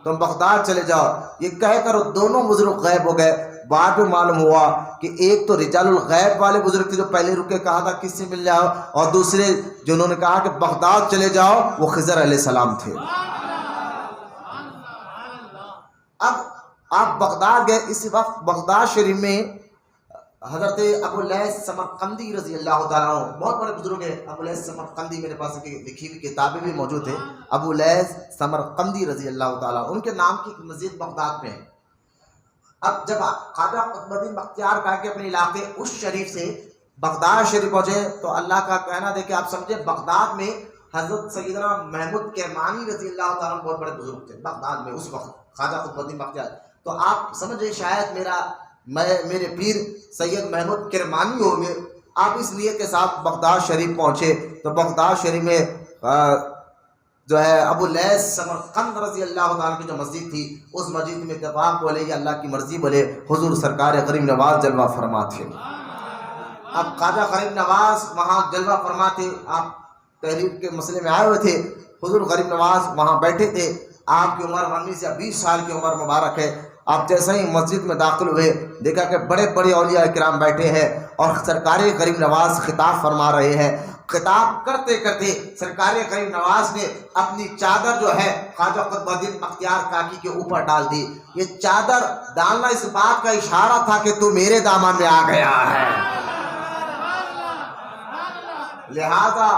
تم بغداد چلے جاؤ۔ یہ کہہ کر دونوں بزرگ غائب ہو گئے۔ بعد میں معلوم ہوا کہ ایک تو رجال الغیب والے بزرگ تھے جو پہلے رکے کہا تھا کس سے مل جاؤ، اور دوسرے جنہوں نے کہا کہ بغداد چلے جاؤ وہ خضر علیہ السلام تھے۔ اب آپ بغداد گئے، اس وقت بغداد شریف میں حضرت ابو لیث سمرقندی رضی اللہ تعالیٰ عنہ، بہت بڑے بزرگ ہیں ابو لیث سمرقندی، میرے پاس لکھی ہوئی کتابیں بھی موجود ہیں، ابو لیث سمرقندی رضی اللہ تعالیٰ عنہ، ان کے نام کی مسجد بغداد میں ہے۔ اب جب خواجہ قطب الدین بختیار کاکی اپنے علاقے اس شریف سے بغداد شریف پہنچے تو اللہ کا کہنا دے کہ آپ سمجھے بغداد میں حضرت سیدنا محمود کرمانی رضی اللہ تعالیٰ عنہ بہت بڑے بزرگ تھے بغداد میں اس وقت، خواجہ قطب الدین بختیار۔ تو آپ سمجھے شاید میرے پیر سید محمود کرمانی ہوں گے، آپ اس نیت کے ساتھ بغداد شریف پہنچے تو بغداد شریف میں جو ہے ابو لیث سمرقند رضی اللہ تعالیٰ کی جو مسجد تھی اس مسجد میں اتفاق بولے یا اللہ کی مرضی بولے حضور سرکار غریب نواز جلوہ فرما تھے۔ اب خواجہ غریب نواز وہاں جلوہ فرما تھے، آپ تحریک کے مسئلے میں آئے ہوئے تھے، حضور غریب نواز وہاں بیٹھے تھے، آپ کی عمر 19 یا 20 سال کی عمر مبارک ہے۔ آپ جیسے ہی مسجد میں داخل ہوئے دیکھا کہ بڑے بڑے اولیاء کرام بیٹھے ہیں اور سرکار غریب نواز خطاب فرما رہے ہیں۔ خطاب کرتے کرتے سرکار غریب نواز نے اپنی چادر جو ہے خواجہ قطب الدین بختیار کاکی کے اوپر ڈال دی۔ یہ چادر ڈالنا اس بات کا اشارہ تھا کہ تو میرے دامن میں آ گیا ہے۔ لہذا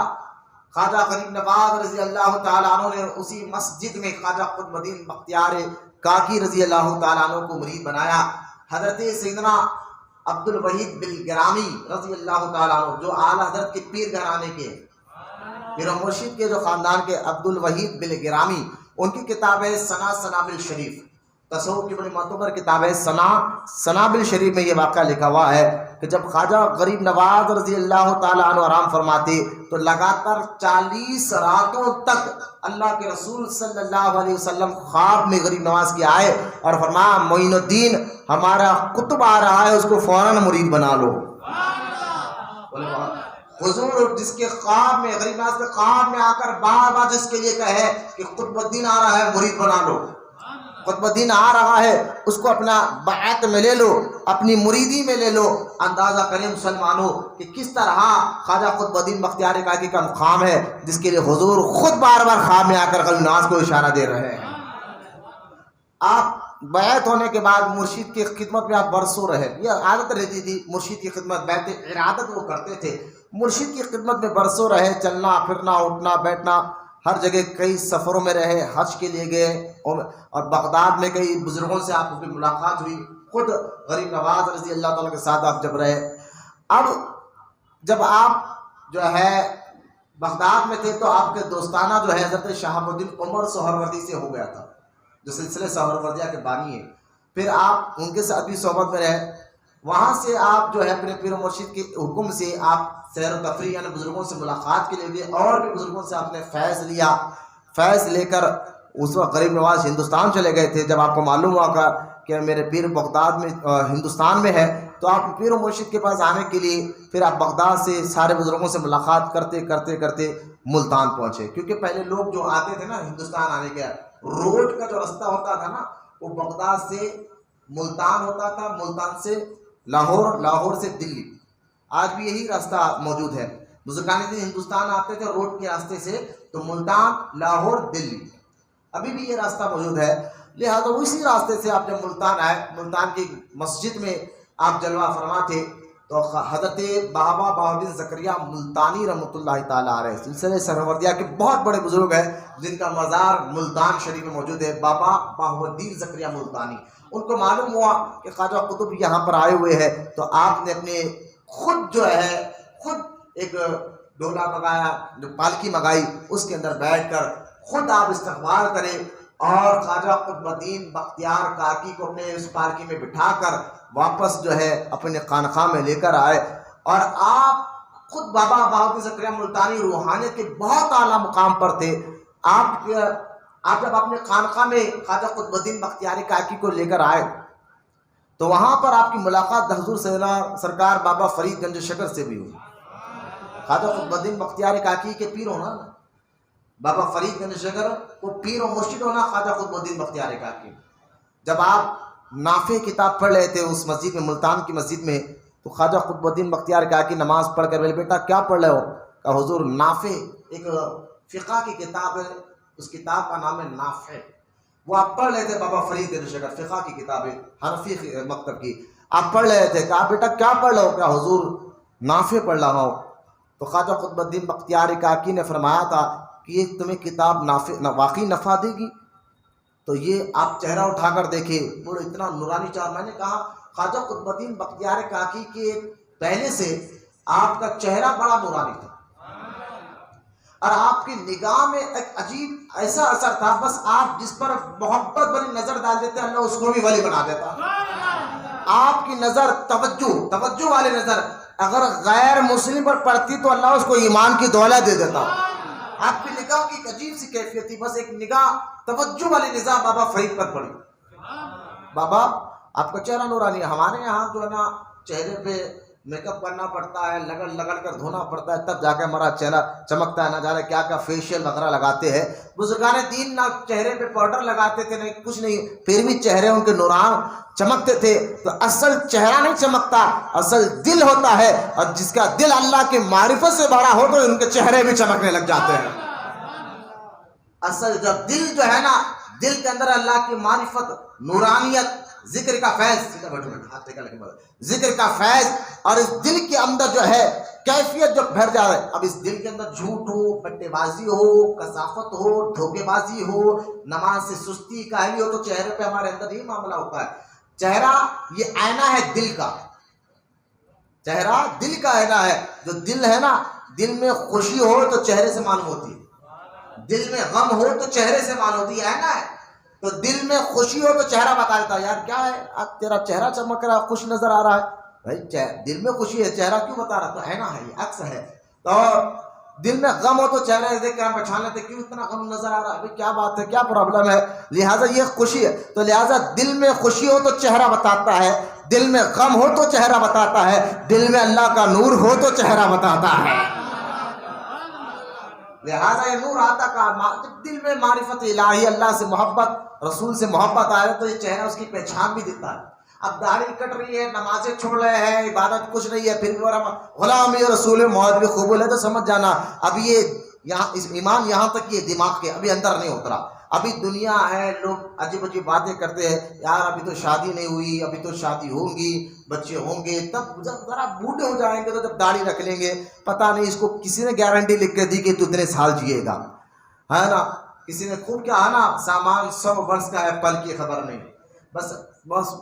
خواجہ غریب نواز رضی اللہ تعالیٰ عنہ نے اسی مسجد میں خواجہ قطب الدین بختیار کاکی رضی اللہ تعالیٰ عنہ کو مرید بنایا۔ حضرت سیدنا عبد الوحید بالگرامی رضی اللہ تعالیٰ عنہ جو اعلیٰ حضرت کے پیر گھرانے کے پیر و مرشد کے جو خاندان کے عبد الوحید بالگرامی، ان کی کتاب ہے ثنا سنابل شریف، تصوف کی بڑی معتبر کتاب ہے ثنا سنابل شریف میں یہ واقعہ لکھا ہوا ہے کہ جب خواجہ غریب نواز رضی اللہ تعالیٰ عنہ آرام فرماتے تو لگاتار 40 راتوں تک اللہ کے رسول صلی اللہ علیہ وسلم خواب میں غریب نواز کے آئے اور فرمایا معین الدین ہمارا قطب آ رہا ہے، اس کو فوراً مرید بنا لو۔ حضور جس کے خواب میں غریب نواز کے خواب میں آ کر بار بار جس کے لیے کہے کہ قطب الدین آ رہا ہے مرید بنا لو، قطب الدین آ رہا ہے اس کو اپنا بیعت میں لے لو، اپنی مریدی میں لے لو۔ اندازہ کریں مسلمانوں کہ کس طرح خواجہ قطب الدین بختیار کاکی کا مقام ہے جس کے لیے حضور خود بار بار خواب میں آ کر غریب نواز کو اشارہ دے رہے ہیں۔ آپ بیعت ہونے کے بعد مرشد کی خدمت میں آپ برسوں رہے، یہ عادت رہتی تھی مرشد کی خدمت، بیعت ارادت وہ کرتے تھے، مرشد کی خدمت میں برسوں رہے، چلنا پھرنا اٹھنا بیٹھنا ہر جگہ، کئی سفروں میں رہے، حج کے لیے گئے اور بغداد میں کئی بزرگوں سے آپ کی ملاقات ہوئی، خود غریب نواز رضی اللہ تعالیٰ کے ساتھ آپ جب رہے۔ اب جب آپ جو ہے بغداد میں تھے تو آپ کے دوستانہ جو ہے حضرت شہاب الدین عمر سہروردی سے ہو گیا تھا جو سلسلے سہروردیہ کے بانی ہیں، پھر آپ ان کے ساتھ بھی صحبت میں رہے، وہاں سے آپ جو ہے اپنے پیر و مرشد کے حکم سے آپ سیر و تفریح یعنی بزرگوں سے ملاقات کے لیے گئے اور بھی بزرگوں سے آپ نے فیض لیا. فیض لے کر اس وقت غریب نواز ہندوستان چلے گئے تھے. جب آپ کو معلوم ہوا کہ میرے پیر بغداد میں ہندوستان میں ہے تو آپ پیر و مرشد کے پاس آنے کے لیے پھر آپ بغداد سے سارے بزرگوں سے ملاقات کرتے کرتے کرتے ملتان پہنچے. کیونکہ پہلے لوگ جو آتے تھے نا ہندوستان آنے کے روڈ کا جو راستہ ہوتا تھا نا وہ بغداد سے ملتان ہوتا تھا, ملتان سے لاہور, لاہور سے دلی. آج بھی یہی راستہ موجود ہے. بزرگان دین ہندوستان آتے تھے روڈ کے راستے سے تو ملتان, لاہور, دلی, ابھی بھی یہ راستہ موجود ہے. لہٰذا اسی راستے سے آپ جب ملتان آئے, ملتان کی مسجد میں آپ جلوہ فرما تھے تو حضرت بابا بہاؤالدین زکریا ملتانی رحمۃ اللہ تعالیٰ علیہ سلسلہ سہروردیہ کے بہت بڑے بزرگ ہیں جن کا مزار ملتان شریف میں موجود ہے. بابا بہاؤالدین زکریا ملتانی, ان کو معلوم ہوا کہ خواجہ قطب یہاں پر آئے ہوئے ہیں تو آپ نے اپنے خود جو ہے خود ایک ڈولا منگایا, جو پالکی منگائی, اس کے اندر بیٹھ کر خود آپ استقبال کریں اور خواجہ قطب الدین بختیار کاکی کو اپنے اس پالکی میں بٹھا کر واپس جو ہے اپنے خانقاہ میں لے کر آئے. اور آپ خود بابا بہاؤالدین زکریا ملتانی روحانیت کے بہت اعلیٰ مقام پر تھے. آپ جب اپنے خانقاہ میں خواجہ قطب الدین بختیاری کاکی کو لے کر آئے تو وہاں پر آپ کی ملاقات حضور سرکار بابا فرید گنج شکر سے بھی ہوئی. خواجہ قطب الدین بختیاری کاکی کے پیر ہونا, بابا فرید گنج شکر کو پیر و مرشد ہونا خواجہ قطب الدین بختیاری کاکی. جب آپ نافع کتاب پڑھ رہے تھے اس مسجد میں, ملتان کی مسجد میں, تو خواجہ قطب الدین بختیاری کاکی نماز پڑھ کر بولے بیٹا کیا پڑھ رہے ہو؟ کہ حضور نافع ایک فقہ کی کتاب ہے, اس کتاب کا نام ہے نافع, وہ آپ پڑھ رہے تھے. بابا فرید گنج شکر فقہ کی کتاب ہے, حنفی مکتب کی, آپ پڑھ رہے تھے. کہا بیٹا کیا پڑھ رہے ہو؟ کہ حضور نافع پڑھ رہا ہوں. تو خواجہ قطب الدین بختیاری کاکی نے فرمایا تھا کہ یہ تمہیں کتاب واقعی نفع دے گی؟ تو یہ آپ چہرہ اٹھا کر دیکھے, وہ اتنا نورانی چہرہ. میں نے کہا خواجہ قطب الدین بختیاری کاکی کے پہلے سے آپ کا چہرہ بڑا نورانی تھا اور آپ کی نگاہ میں ایک عجیب ایسا اثر تھا, بس آپ جس پر محبت بری نظر ڈال دیتے اللہ اس کو بھی ولی بنا دیتا. آپ کی نظر توجہ والی نظر اگر غیر مسلم پر پڑتی تو اللہ اس کو ایمان کی دولت دے دیتا. آپ کی نگاہ کی ایک عجیب سی کیفیت تھی, بس ایک نگاہ توجہ والی نگاہ بابا فرید پر پڑی. بابا آپ کا چہرہ نورانی ہے. ہمارے یہاں جو ہے نا چہرے پہ میک اپ کرنا پڑتا ہے, لگڑ کر دھونا پڑتا ہے, تب جا کے ہمارا چہرہ چمکتا ہے. نہ جانے کیا کیا فیشیل وغیرہ لگاتے ہیں. بزرگان دین نہ چہرے پہ پاؤڈر لگاتے تھے نہیں کچھ نہیں, پھر بھی چہرے ان کے نوران چمکتے تھے. تو اصل چہرہ نہیں چمکتا, اصل دل ہوتا ہے, اور جس کا دل اللہ کے معرفت سے بھرا ہو تو ان کے چہرے بھی چمکنے لگ جاتے ہیں. اصل جب دل جو ہے نا, دل کے اندر اللہ کی معرفت, نورانیت, ذکر کا فیض, ذکر کا فیض, اور اس دل کے اندر جو ہے کیفیت جو بھر جائے. اب اس دل کے اندر جھوٹ ہو, پٹے بازی ہو, کثافت ہو, دھوکے بازی ہو, نماز سے سستی کاہلی ہو, تو چہرے پہ ہمارے اندر یہ معاملہ ہوتا ہے. چہرہ یہ آئینہ ہے دل کا, چہرہ دل کا آئینہ ہے. جو دل ہے نا, دل میں خوشی ہو تو چہرے سے معلوم ہوتی ہے, دل میں غم ہو تو چہرے سے معلوم ہوتی ہے. آئینہ ہے تو دل میں خوشی ہو تو چہرہ بتا دیتا ہے یار کیا ہے آج تیرا چہرہ چمک رہا ہے, خوش نظر آ رہا ہے. بھائی دل میں خوشی ہے, چہرہ کیوں بتا رہا؟ تو ہے نا, ہے یہ عکس ہے. تو دل میں غم ہو تو چہرہ دیکھ کے ہم پہچان لیتے کیوں اتنا غم نظر آ رہا ہے, بھائی کیا بات ہے, کیا پرابلم ہے. لہٰذا یہ خوشی ہے, تو لہٰذا دل میں خوشی ہو تو چہرہ بتاتا ہے, دل میں غم ہو تو چہرہ بتاتا ہے, دل میں اللہ کا نور ہو تو چہرہ بتاتا ہے. لہٰذا یہ نور آتا کا جب دل میں معرفت الہی, اللہ سے محبت, رسول سے محبت آئے تو یہ چہرہ اس کی پہچان بھی دیتا ہے. اب داڑھی کٹ رہی ہے, نمازیں چھوڑ رہے ہیں, عبادت کچھ نہیں ہے, پھر بھی غلامی رسول محمد بھی قبول ہے, تو سمجھ جانا اب یہ یہاں ایمان یہاں تک یہ دماغ کے ابھی اندر نہیں اترا. ابھی دنیا ہے, لوگ عجیب عجیب باتیں کرتے ہیں, یار ابھی تو شادی نہیں ہوئی, ابھی تو شادی ہوگی, بچے ہوں گے, تب جب ذرا بوڑھے ہو جائیں گے تو جب داڑھی رکھ لیں گے, پتہ نہیں اس کو کسی نے گارنٹی لکھ کے دی کہ تو اتنے سال جیے گا, ہے نا. کسی نے خوب کیا ہے نا, سامان 100 برس کا ہے, پل کی خبر نہیں. بس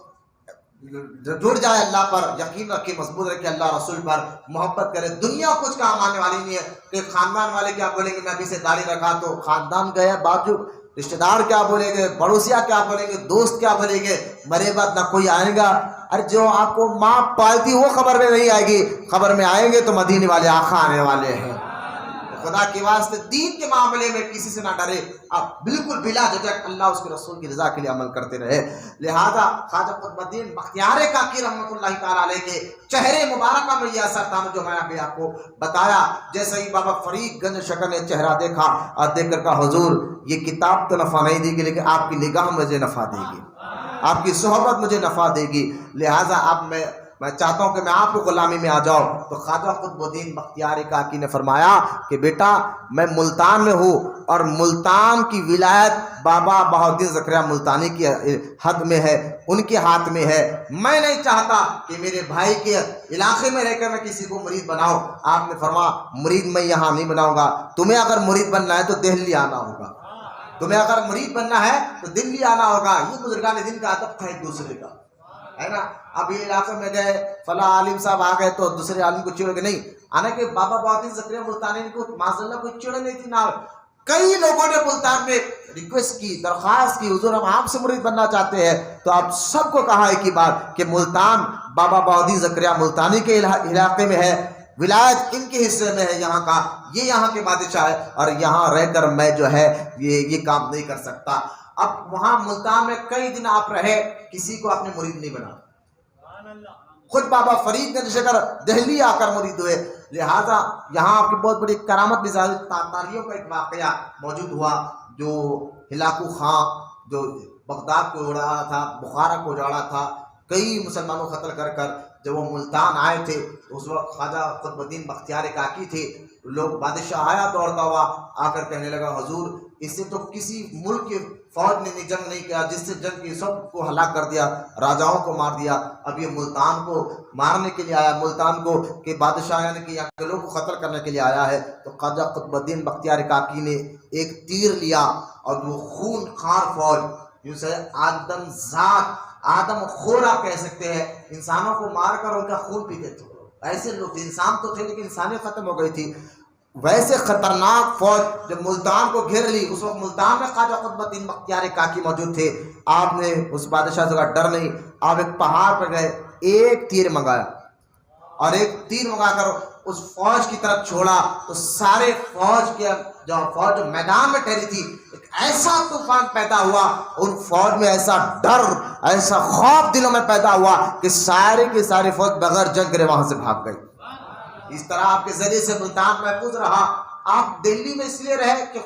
جڑ جائے اللہ پر, یقین رکھے, مضبوط رکھے اللہ رسول پر, محبت کرے. دنیا کچھ کام آنے والی نہیں ہے کہ خاندان والے کیا بولیں گے میں ابھی سے داڑھی رکھا تو خاندان گیا باوجود, رشتہ دار کیا بولیں گے, پڑوسیاں کیا بولیں گے, دوست کیا بولیں گے, مرے بعد نہ کوئی آئے گا. ارے جو آپ کو ماں پالتی وہ خبر میں نہیں آئے گی, خبر میں آئیں گے تو مدینے والے آقا آنے والے ہیں. خدا کے واسطے دین کے معاملے میں کسی سے نہ ڈرے, آپ بالکل بلا جھجک اللہ اس کے رسول کی رضا کے لیے عمل کرتے رہے. لہذا خواجہ قطب الدین بختیار کاکی رحمۃ اللہ تعالیٰ علیہ کے چہرے مبارکہ میں یہ اثر تھا جو میں ابھی آپ کو بتایا. جیسے ہی بابا فرید گنج شکر نے چہرہ دیکھا اور دیکھ کر کہا حضور یہ کتاب تو نفع نہیں دے گی لیکن آپ کی نگاہ مجھے نفع دے گی, آپ کی صحبت مجھے نفع دے گی. لہٰذا اب میں چاہتا ہوں کہ میں آپ کو غلامی میں آ جاؤں. تو خواجہ قطب الدین بختیار کاکی نے فرمایا کہ بیٹا میں ملتان میں ہوں اور ملتان کی ولایت بابا بہاؤالدین زکریا ملتانی کی حد میں ہے, ان کے ہاتھ میں ہے. میں نہیں چاہتا کہ میرے بھائی کے علاقے میں رہ کر میں کسی کو مرید بناؤں. آپ نے فرمایا مرید میں یہاں نہیں بناؤں گا, تمہیں اگر مرید بننا ہے تو دہلی آنا ہوگا, تمہیں اگر مرید بننا ہے تو دلی آنا ہوگا. یہ بزرگان دین کا ادب تھا ایک دوسرے کا, ہے نا. اب یہ علاقے میں گئے فلاں عالم صاحب آ گئے تو دوسرے عالم کو چڑے گے نہیں آنا کہ بابا بہاؤالدین زکریا ملتانی کو معاذ اللہ کوئی چڑے نہیں تھی. نہ کئی لوگوں نے ملتان میں ریکویسٹ کی, درخواست کی, حضور ہم آپ سے مرید بننا چاہتے ہیں. تو آپ سب کو کہا ایک ہی بات کہ ملتان بابا بہاؤالدین زکریا ملتانی کے علاقے میں ہے, ولایت ان کے حصے میں ہے یہاں کا, یہ یہاں کے بادشاہ ہے اور یہاں رہ کر میں جو ہے یہ کام نہیں کر سکتا. اب وہاں ملتان میں کئی دن آپ رہے, کسی کو آپ نے مرید نہیں بنا. خود بابا فرید گنج شکر دہلی آ کر مرید ہوئے. لہذا یہاں آپ کی بہت بڑی کرامت بھی ظاہر. تاتاریوں کا ایک واقعہ موجود ہوا جو ہلاکو خاں جو بغداد کو اڑایا تھا, بخارا کو اجاڑا تھا, کئی مسلمانوں کو قتل کر کر جب وہ ملتان آئے تھے اس وقت خواجہ قطب الدین بختیار کاکی تھے. لوگ بادشاہ آیا دوڑتا ہوا آ کر کہنے لگا حضور اس سے تو کسی ملک کے فوج نے جنگ نہیں کیا, جس سے جنگ کی سب کو ہلاک کر دیا, راجاؤں کو مار دیا. اب یہ ملتان کو مارنے کے لیے آیا, ملتان کو کہ بادشاہ یعنی کہ یہاں کے لوگ کو قتل کرنے کے لیے آیا ہے. تو خواجہ قطب الدین بختیار کاکی نے ایک تیر لیا اور وہ خون خار فوج یوں سے آدم ذات آدم خور آپ کہہ سکتے ہیں, انسانوں کو مار کر ان کا خون پیتے تھے. ایسے لوگ انسان تو تھے لیکن انسانیت ختم ہو گئی تھی. ویسے خطرناک فوج جب ملتان کو گھیر لی, اس وقت ملتان میں خواجہ قطب الدین بختیار کاکی موجود تھے. آپ نے اس بادشاہ سے کہا ڈر نہیں, آپ ایک پہاڑ پر گئے, ایک تیر منگایا اور ایک تیر منگا کر اس فوج کی طرف چھوڑا تو سارے فوج جو میدان میں ٹھہری تھی ایک ایسا طوفان پیدا ہوا, ان فوج میں ایسا ڈر ایسا خوف دلوں میں پیدا ہوا کہ سارے کے سارے فوج بغیر جنگ کرے وہاں سے بھاگ گئی. اس طرح آپ کے ذریعے سے ملتان محفوظ رہا. آپ دلی میں اس لیے رہے کہ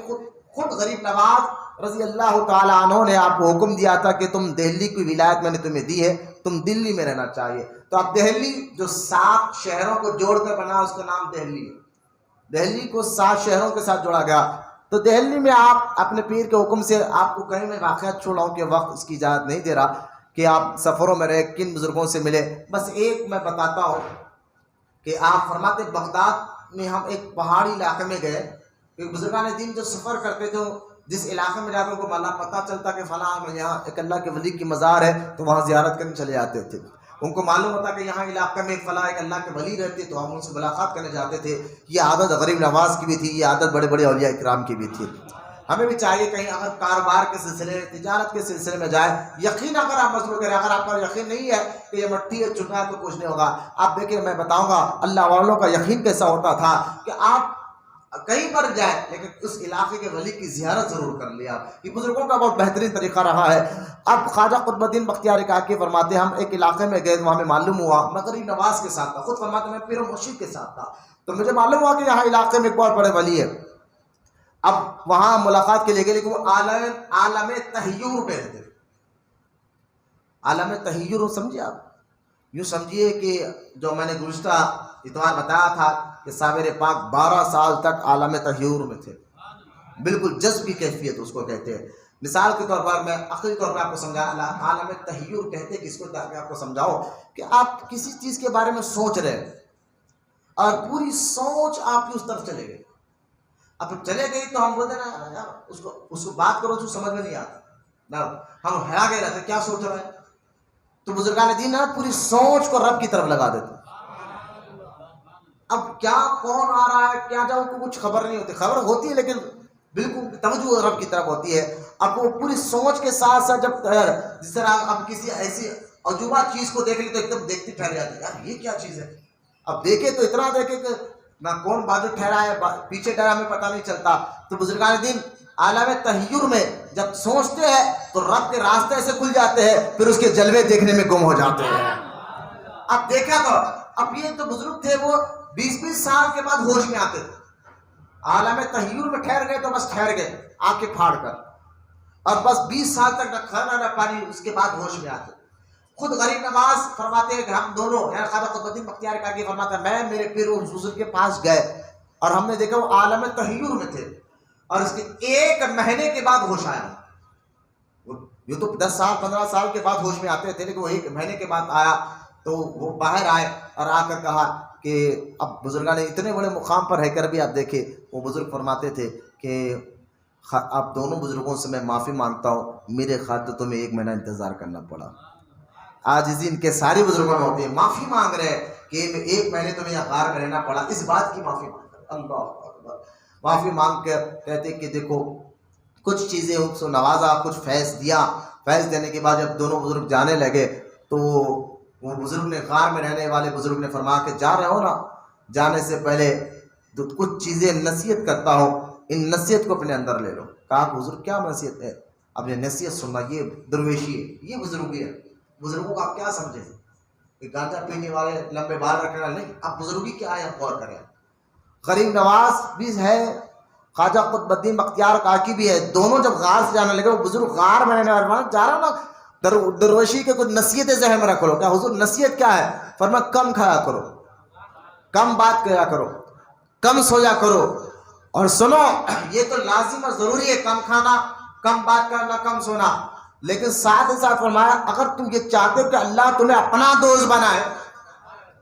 خود غریب نواز رضی اللہ تعالیٰ عنہ نے آپ کو حکم دیا تھا کہ تم دہلی کی ولایت میں نے تمہیں دی ہے, تم دلی میں رہنا چاہیے. تو اب دہلی جو 7 شہروں کو جوڑ کر بنا اس کا نام دہلی ہے. دہلی کو 7 شہروں کے ساتھ جوڑا گیا. تو دہلی میں آپ اپنے پیر کے حکم سے, آپ کو کہیں میں واقعات چھوڑاؤں کہ وقت اس کی اجازت نہیں دے رہا کہ آپ سفروں میں رہے, کن بزرگوں سے ملے. بس ایک میں بتاتا ہوں کہ آپ فرماتے بغداد میں ہم ایک پہاڑی علاقے میں گئے. بزرگان دین جو سفر کرتے تھے جس علاقے میں جا کر کو مالا پتہ چلتا کہ فلاں یہاں ایک اللہ کے ولی کی مزار ہے تو وہاں زیارت کرنے چلے جاتے تھے. ان کو معلوم ہوتا کہ یہاں علاقے میں فلاں ایک اللہ کے ولی رہتے تو ہم ان سے ملاقات کرنے جاتے تھے. یہ عادت غریب نواز کی بھی تھی, یہ عادت بڑے بڑے اولیاء اکرام کی بھی تھی. ہمیں بھی چاہیے کہیں اگر کاروبار کے سلسلے تجارت کے سلسلے میں جائے, یقین اگر آپ مضبوط کریں, اگر آپ کا یقین نہیں ہے کہ یہ مٹی ہے چنا ہے تو کچھ نہیں ہوگا. آپ دیکھیں میں بتاؤں گا اللہ والوں کا یقین کیسا ہوتا تھا کہ آپ کہیں پر جائیں لیکن اس علاقے کے ولی کی زیارت ضرور کر لیا. یہ بزرگوں کا بہت بہترین طریقہ رہا ہے. اب خواجہ قطب الدین بختیار کاکی فرماتے ہم ایک علاقے میں گئے, وہاں ہمیں معلوم ہوا میں غریب نواز کے ساتھ تھا. خود فرماتے میں پیر و مرشد کے ساتھ تھا تو مجھے معلوم ہوا کہ یہاں علاقے میں ایک بہت بڑے ولی ہے. اب وہاں ملاقات کے لیے گئے لیکن وہ عالم تحیر پہ رہتے. عالم تحیر سمجھے آپ, یوں سمجھیے کہ جو میں نے گزشتہ اتوار بتایا تھا کہ صابر پاک 12 سال تک عالم تحیر میں تھے, بالکل جذب کی کیفیت اس کو کہتے ہیں. مثال کے طور پر میں عقلی طور پر آپ کو سمجھا, عالم تحیر کہتے ہیں کس کو, تاکہ آپ کو سمجھاؤ کہ آپ کسی چیز کے بارے میں سوچ رہے ہیں اور پوری سوچ آپ کی اس طرف چلے گئی. اب چلے گئی تو ہم بولتے نا یار اس کو بات کرو تو سمجھ میں نہیں آتا نا, ہم حیا گئے رہتے کیا سوچ رہے ہیں. تو بزرگان دین نا پوری سوچ کو رب کی طرف لگا دیتے. اب کیا کون آ رہا ہے کیا جاؤ کو کچھ خبر نہیں ہوتی, خبر ہوتی ہے لیکن بالکل توجہ رب کی طرف ہوتی ہے. اب وہ پوری سوچ کے ساتھ ساتھ جب جس طرح اب کسی ایسی عجوبہ چیز کو دیکھ لی تو ایک دم دیکھتے ٹھہر جاتے ہیں یار یہ کیا چیز ہے. اب دیکھے تو اتنا دیکھے کہ نہ کون بازو ٹھہرا ہے پیچھے ٹھہرا ہمیں پتہ نہیں چلتا. تو بزرگان دین عالم تحیر میں جب سوچتے ہیں تو رب کے راستے سے کھل جاتے ہیں, پھر اس کے جلوے دیکھنے میں گم ہو جاتے ہیں. اب دیکھا تو اب یہ تو بزرگ تھے وہ 20-20 سال کے بعد ہوش میں آتے تھے. عالم تحیر میں ٹھہر گئے تو بس ٹھہر گئے آنکھیں پھاڑ کر, اور بس 20 سال تک نہ کھانا نہ پانی, اس کے بعد ہوش میں آتے. خود غریب نواز فرماتے ہیں کہ ہم دونوں یعنی خواجہ قطب الدین بختیار کاکی فرماتا ہے میں میرے پیر اس بزرگ کے پاس گئے اور ہم نے دیکھا وہ عالم تحیر میں تھے اور اس کے 1 مہینے کے بعد ہوش آیا. یہ تو 10 سال 15 سال کے بعد ہوش میں آتے تھے, لیکن وہ 1 مہینے کے بعد آیا تو وہ باہر آئے اور آ کر کہا کہ اب بزرگان نے اتنے بڑے مقام پر رہ کر بھی آپ دیکھیں وہ بزرگ فرماتے تھے کہ آپ دونوں بزرگوں سے میں معافی مانگتا ہوں, میرے خاطر تمہیں 1 مہینہ انتظار کرنا پڑا. عاجزی ان کے سارے بزرگوں میں ہوتی ہے, معافی مانگ رہے کہ 1 مہینے تمہیں یہاں غار میں رہنا پڑا, اس بات کی معافی مانگ کر اللہ اکبر معافی مانگ کر کہتے کہ دیکھو کچھ چیزیں اس کو نوازا, کچھ فیض دیا. فیض دینے کے بعد جب دونوں بزرگ جانے لگے تو وہ بزرگ نے غار میں رہنے والے بزرگ نے فرمایا کہ جا رہے ہو نا, جانے سے پہلے تو کچھ چیزیں نصیحت کرتا ہوں, ان نصیحت کو اپنے اندر لے لو. کہا بزرگ کیا نصیحت ہے؟ اب یہ نصیحت سننا, یہ درویشی ہے, یہ بزرگی ہے. بزرگوں کا آپ کیا سمجھے کہ گانجا پینے والے لمبے بال رکھنے والے نہیں, اب بزرگی کیا ہے آپ غور کریں. غریب نواز بھی ہے, خواجہ قطب الدین بختیار کاکی بھی ہے, دونوں جب غار سے جانے لگے وہ بزرگ غار میں رہنے والے جا رہا ہوں نا درویشی کے کچھ نصیحتیں ذہن میں رکھ لو. کیا حضور نصیحت کیا ہے؟ فرمایا کم کھایا کرو, کم بات کیا کرو, کم سویا کرو, اور سنو یہ تو لازم اور ضروری ہے کم کھانا, کم بات کرنا, کم سونا, لیکن ساتھ ہی ساتھ فرمایا اگر تم یہ چاہتے ہو کہ اللہ تمہیں اپنا دوست بنائے,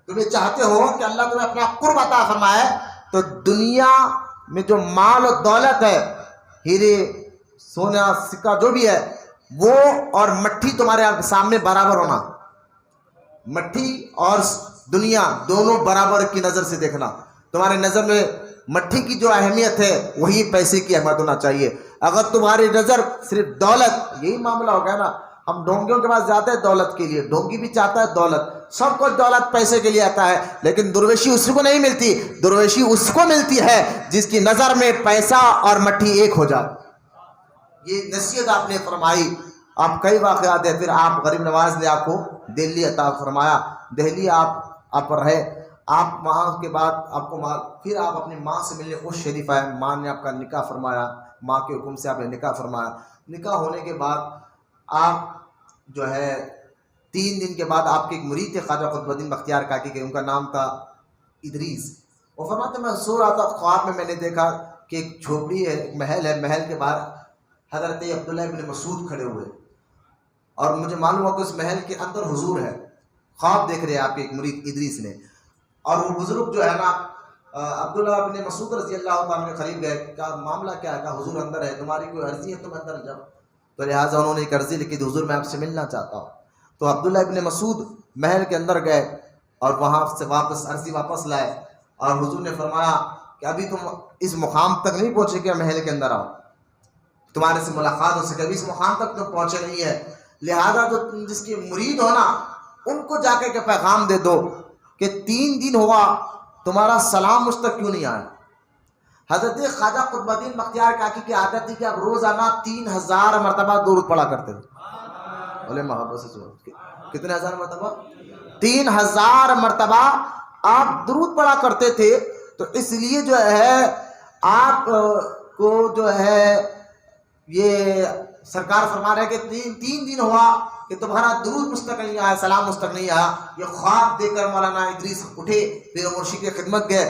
تمہیں چاہتے ہو کہ اللہ تمہیں اپنا قرب عطا فرمائے, تو دنیا میں جو مال و دولت ہے, ہیرے سونا سکہ جو بھی ہے, وہ اور مٹھی تمہارے سامنے برابر ہونا. مٹھی اور دنیا دونوں برابر کی نظر سے دیکھنا. تمہارے نظر میں مٹھی کی جو اہمیت ہے وہی پیسے کی اہمیت ہونا چاہیے. اگر تمہاری نظر صرف دولت, یہی معاملہ ہو گیا نا, ہم ڈھونگیوں کے پاس جاتے ہیں دولت کے لیے, ڈھونگی بھی چاہتا ہے دولت, سب کچھ دولت پیسے کے لیے آتا ہے, لیکن درویشی اس کو نہیں ملتی. درویشی اس کو ملتی ہے جس کی نظر میں پیسہ اور مٹھی ایک ہو جائے. یہ نصیحت آپ نے فرمائی. آپ کئی واقعات ہیں. پھر آپ غریب نواز نے آپ کو دہلی عطا فرمایا, دہلی آپ رہے, آپ وہاں کے بعد آپ کو پھر آپ اپنی ماں سے ملنے خوش شریف آئے, ماں نے آپ کا نکاح فرمایا, ماں کے حکم سے آپ نے نکاح فرمایا. نکاح ہونے کے بعد آپ جو ہے 3 دن کے بعد آپ کے ایک مرید تھے خواجہ قطب الدین بختیار کاکی کے, ان کا نام تھا ادریس. وہ فرماتے میں سو رہا تھا, خواب میں نے دیکھا کہ ایک جھوپڑی ہے, ایک محل ہے, محل کے باہر حضرت عبداللہ ابن مسعود کھڑے ہوئے, اور مجھے معلوم ہوا کہ اس محل کے اندر حضور ہے. خواب دیکھ رہے ہیں آپ کے ایک مرید ادریس نے, اور وہ بزرگ جو ہے نا عبداللہ ابن مسعود رضی اللہ تعالیٰ کے قریب گئے. کہا معاملہ کیا ہے؟ کہا حضور اندر ہے, تمہاری کوئی عرضی ہے تم اندر جاؤ. تو لہٰذا انہوں نے ایک عرضی لکھی تھی, حضور میں آپ سے ملنا چاہتا ہوں. تو عبداللہ ابن مسعود محل کے اندر گئے اور وہاں سے واپس عرضی واپس لائے, اور حضور نے فرمایا کہ ابھی تم اس مقام تک نہیں پہنچے کہ محل کے اندر آؤ, تمہارے سے ملاقات ہو سکے, ابھی اس مقام تک تم پہنچے نہیں ہے. لہذا جو جس کی مرید ہو نا ان کو جا کے پیغام دے دو کہ 3 دن ہوا تمہارا سلام مجھ تک کیوں نہیں آیا. حضرت خواجہ قطب الدین بختیار کاکی کی عادت تھی کہ آپ روزانہ 3000 مرتبہ درود پڑھا کرتے تھے. بولے محبت سے سنو, کتنے ہزار مرتبہ؟ 3000 مرتبہ آپ درود پڑھا کرتے تھے. تو اس لیے جو ہے آپ کو جو ہے یہ سرکار فرما رہے کہ 3 دن ہوا کہ تمہارا درود مجھ تک نہیں آیا, سلام مجھ تک نہیں آیا. یہ خواب دے کر مولانا ادریس اٹھے, پھر مرشد کی خدمت گئے.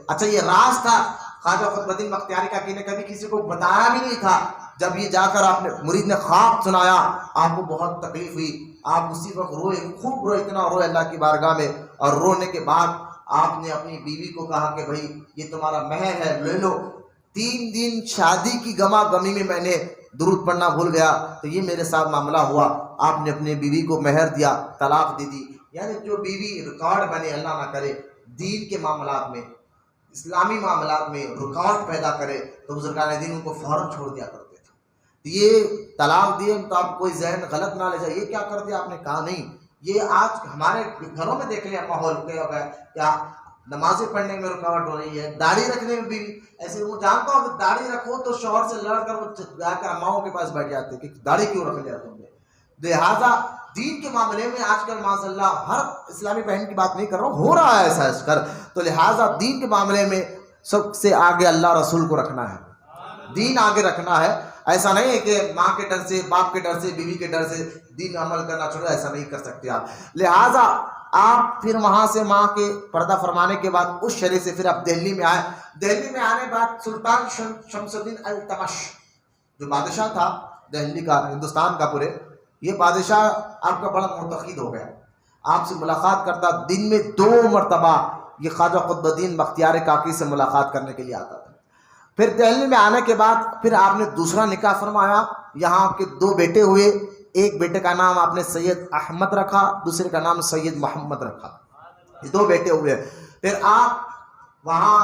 اچھا یہ راز تھا خواجہ قطب الدین بختیاری کاکی نے کبھی کسی کو بتایا بھی نہیں تھا. جب یہ جا کر آپ نے مرید نے خواب سنایا, آپ کو بہت تکلیف ہوئی, آپ اسی وقت روئے, خوب روئے, اتنا روئے اللہ کی بارگاہ میں. اور رونے کے بعد آپ نے اپنی بیوی کو کہا کہ بھائی یہ تمہارا مہر ہے, لے لو. 3 دن شادی کی گما گمی میں نے درود پڑھنا بھول گیا, تو یہ میرے ساتھ معاملہ ہوا. آپ نے اپنی بیوی کو مہر دیا, طلاق دے دی. یعنی جو بیوی ریکارڈ بنے, اللہ نہ کرے, دین کے معاملات میں اسلامی معاملات میں رکاوٹ پیدا کرے تو بزرگان دین ان کو فوراً چھوڑ دیا کرتے تھے. یہ طلاق دیے تو آپ کوئی ذہن غلط نہ لے جائے یہ کیا کر دیا آپ نے کہا نہیں. یہ آج ہمارے گھروں میں دیکھ لیں ماحول کیا ہو گیا, کیا نمازیں پڑھنے میں رکاوٹ ہو رہی ہے, داڑھی رکھنے میں بھی ایسے. وہ جانتا ہوں کہ داڑھی رکھو تو شوہر سے لڑ کر وہ جا کر اماؤں کے پاس بیٹھ جاتے کہ داڑھی کیوں رکھ لیا تم نے. لہٰذا دین کے معاملے میں آج کل معاذ اللہ, ہر اسلامی بہن کی بات نہیں کر رہا ہوں, ہو رہا ہے ایسا اس کر. تو لہٰذا دین کے معاملے میں سب سے آگے اللہ رسول کو رکھنا ہے, دین آگے رکھنا ہے. ایسا نہیں ہے کہ ماں کے ڈر سے, باپ کے ڈر سے, بیوی کے ڈر سے دین عمل کرنا چھوڑو, ایسا نہیں کر سکتے آپ. لہٰذا آپ پھر وہاں سے ماں کے پردہ فرمانے کے بعد اس شہر سے پھر آپ دہلی میں آئے. دہلی میں آنے کے بعد سلطان شمس الدین التمش جو بادشاہ تھا دہلی کا, ہندوستان کا پورے, یہ بادشاہ آپ کا بڑا معتقد ہو گیا. آپ سے ملاقات کرتا, دن میں 2 مرتبہ یہ خواجہ قطب الدین بختیار کاکی سے ملاقات کرنے کے لیے آتا تھا. پھر دہلی میں آنے کے بعد پھر آپ نے دوسرا نکاح فرمایا. یہاں آپ کے 2 بیٹے ہوئے, ایک بیٹے کا نام آپ نے سید احمد رکھا, دوسرے کا نام سید محمد رکھا. یہ 2 بیٹے ہوئے. پھر آپ وہاں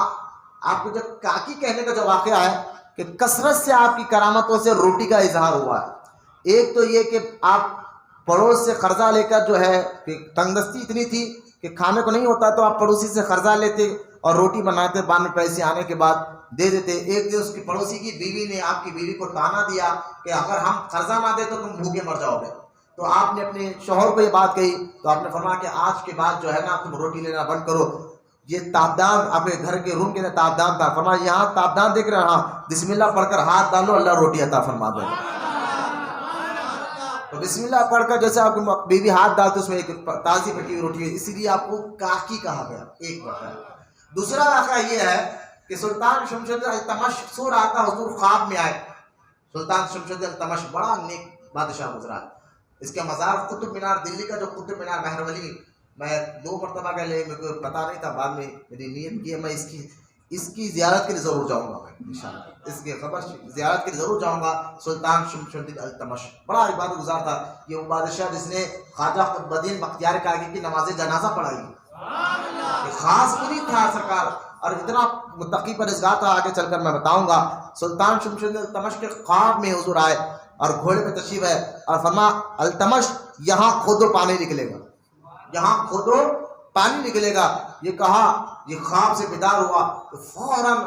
آپ کو جب کاکی کہنے کا جو واقعہ ہے کہ کثرت سے آپ کی کرامتوں سے روٹی کا اظہار ہوا ہے. ایک تو یہ کہ آپ پڑوس سے قرضہ لے کر جو ہے کہ تنگ دستی اتنی تھی کہ کھانے کو نہیں ہوتا تو آپ پڑوسی سے قرضہ لیتے اور روٹی بناتے, بعد میں پیسے آنے کے بعد دے دیتے. ایک دن اس کی پڑوسی کی بیوی نے آپ کی بیوی کو تانا دیا کہ اگر ہم قرضہ نہ دیں تو تم بھوکے مر جاؤ گے. تو آپ نے اپنے شوہر کو یہ بات کہی تو آپ نے فرمایا کہ آج کے بعد جو ہے نا تم روٹی لینا بند کرو. یہ تابدان اپنے گھر کے روم کے اندر تابدان تھا, فرمایا یہاں تابدان دیکھ رہے ہیں, ہاں بسم اللہ پڑھ کر ہاتھ ڈالو, اللہ روٹی عطا فرما دے. تو بسم اللہ پڑھ کر جیسے آپ کی بیوی ہاتھ ڈالتے اس میں ایک تازی پکی ہوئی روٹی ہے, اسی لیے آپ کو کاکی کہا گیا. ایک واقعہ. دوسرا واقعہ یہ ہے کہ سلطان شمس الدین التمش سو رہا تھا, حضور خواب میں آئے. سلطان شمس الدین التمش بڑا نیک بادشاہ گزرا. اس کا مزار قطب مینار, دلی کا جو قطب مینار مہرولی, میں 2 مرتبہ کا لے, میرے کو پتا نہیں تھا, بعد میں میری نیت کی ہے میں اس کی زیارت کے لیے ضرور جاؤں گا. میں انشاءاللہ اس کی خبر زیارت کے لیے ضرور جاؤں گا. سلطان شمس الدین التمش بڑا عبادت گزار تھا. یہ وہ بادشاہ جس نے خواجہ قطب الدین بختیار کاکی کی نماز جنازہ پڑھائی. خاص مرید تھا سرکار, اور اتنا متقی پرہیزگار تھا, آگے چل کر میں بتاؤں گا. سلطان شمس الدین التمش کے خواب میں حضور آئے اور گھوڑے پہ تشریف ہے اور فرما التمش یہاں کھودو پانی نکلے گا, یہاں کھودو پانی نکلے گا. یہ کہا, یہ خواب سے بیدار ہوا تو فوراً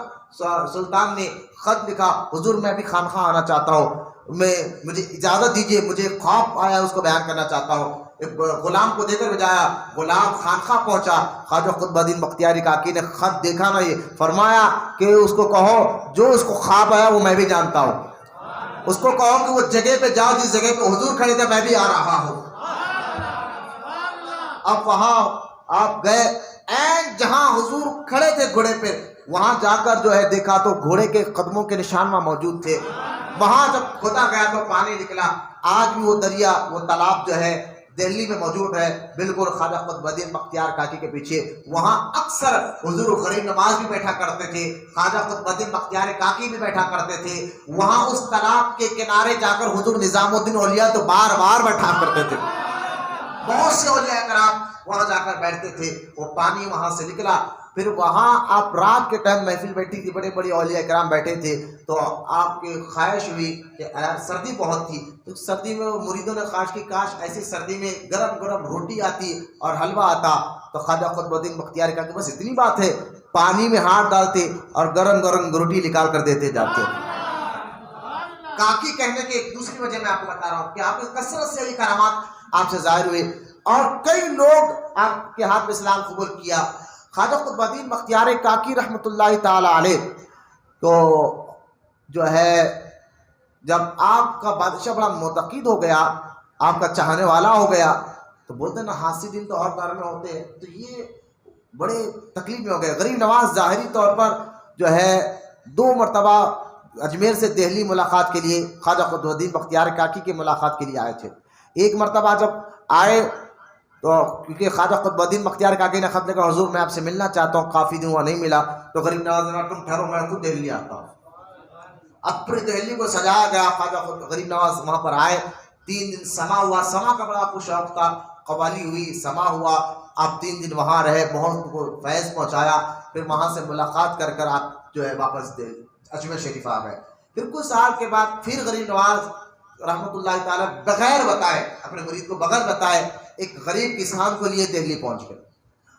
سلطان نے خط لکھا, حضور میں بھی خانخواہ آنا چاہتا ہوں, مجھے اجازت دیجیے, مجھے خواب آیا اس کو بیان کرنا چاہتا ہوں. ایک غلام کو دے کر بھیجایا, غلام خانخواہ پہنچا. خواجہ قطب الدین بختیاری کاکی نے خط دیکھا نہیں, فرمایا کہ اس کو کہو جو اس کو خواب آیا وہ میں بھی جانتا ہوں, اس کو کہو کہ وہ جگہ پہ جاؤ جس جگہ پہ حضور کھڑے تھے میں بھی آ رہا ہوں. اب وہاں آپ گئے, این جہاں حضور کھڑے تھے گھوڑے پہ, وہاں جا کر جو ہے دیکھا تو گھوڑے کے قدموں کے نشان وہاں موجود تھے. وہاں جب کھودا گیا تو پانی نکلا. آج بھی وہ دریا, وہ تالاب جو ہے دہلی میں موجود ہے, بالکل خواجہ قطب الدین بختیار کاکی کے پیچھے. وہاں اکثر حضور غریب نواز بھی بیٹھا کرتے تھے, خواجہ قطب الدین بختیار کاکی بھی بیٹھا کرتے تھے. وہاں اس تالاب کے کنارے جا کر حضور نظام الدین اولیاء تو بار بار بیٹھا کرتے تھے. بہت سے اولیاء کرام وہاں جا کر بیٹھتے تھے. وہ پانی وہاں سے نکلا. پھر وہاں آپ رات کے ٹائم محفل بیٹھی تھی, بڑے بڑے اولیاء کرام بیٹھے تھے, تو آپ کی خواہش ہوئی کہ سردی بہت تھی, تو سردی میں مریدوں نے خواہش کی کاش ایسی سردی میں گرم گرم روٹی آتی اور حلوہ آتا. تو خواجہ قطب الدین بختیار کا کہ بس اتنی بات ہے, پانی میں ہاتھ ڈالتے اور گرم گرم روٹی نکال کر دیتے جاتے. کاکی کہنے کی ایک دوسری وجہ میں آپ کو بتا رہا ہوں کہ آپ کی کثرت سے یہ کرامات آپ سے ظاہر ہوئے اور کئی لوگ آپ کے ہاتھ میں اسلام قبول کیا. خواجہ قطب الدین بختیار کاکی رحمۃ اللہ تعالی علیہ تو جو ہے جب آپ کا بادشاہ بڑا معتقد ہو گیا, آپ کا چاہنے والا ہو گیا, تو بولتے نا حاسی دن تو اور دار میں ہوتے ہیں, تو یہ بڑے تکلیف میں ہو گئے. غریب نواز ظاہری طور پر جو ہے 2 مرتبہ اجمیر سے دہلی ملاقات کے لیے خواجہ قطب الدین بختیار کاکی کی ملاقات کے لیے آئے تھے. ایک مرتبہ جب آئے تو کیونکہ خواجہ قطب الدین بختیار کاکی نے خط لکھا, حضور میں آپ سے ملنا چاہتا ہوں, کافی دن ہوا نہیں ملا. تو غریب نواز نے کہا تم ٹھہرو, میں خود دہلی آتا ہوں. اب پوری دہلی کو سجایا گیا. خواجہ غریب نواز وہاں پر آئے, 3 دن سما ہوا. سما کا بڑا آپ کو شوق تھا, قوالی ہوئی, سما ہوا. آپ 3 دن وہاں رہے, بہت کو فیض پہنچایا. پھر وہاں سے ملاقات کر کر آپ جو ہے واپس اجمیر شریف آ گئے. پھر کچھ سال کے بعد پھر غریب نواز رحمۃ اللہ تعالیٰ بغیر بتائے، اپنے مرید کو بغیر بتائے ایک غریب کسان کو لیے دہلی پہنچ گئے.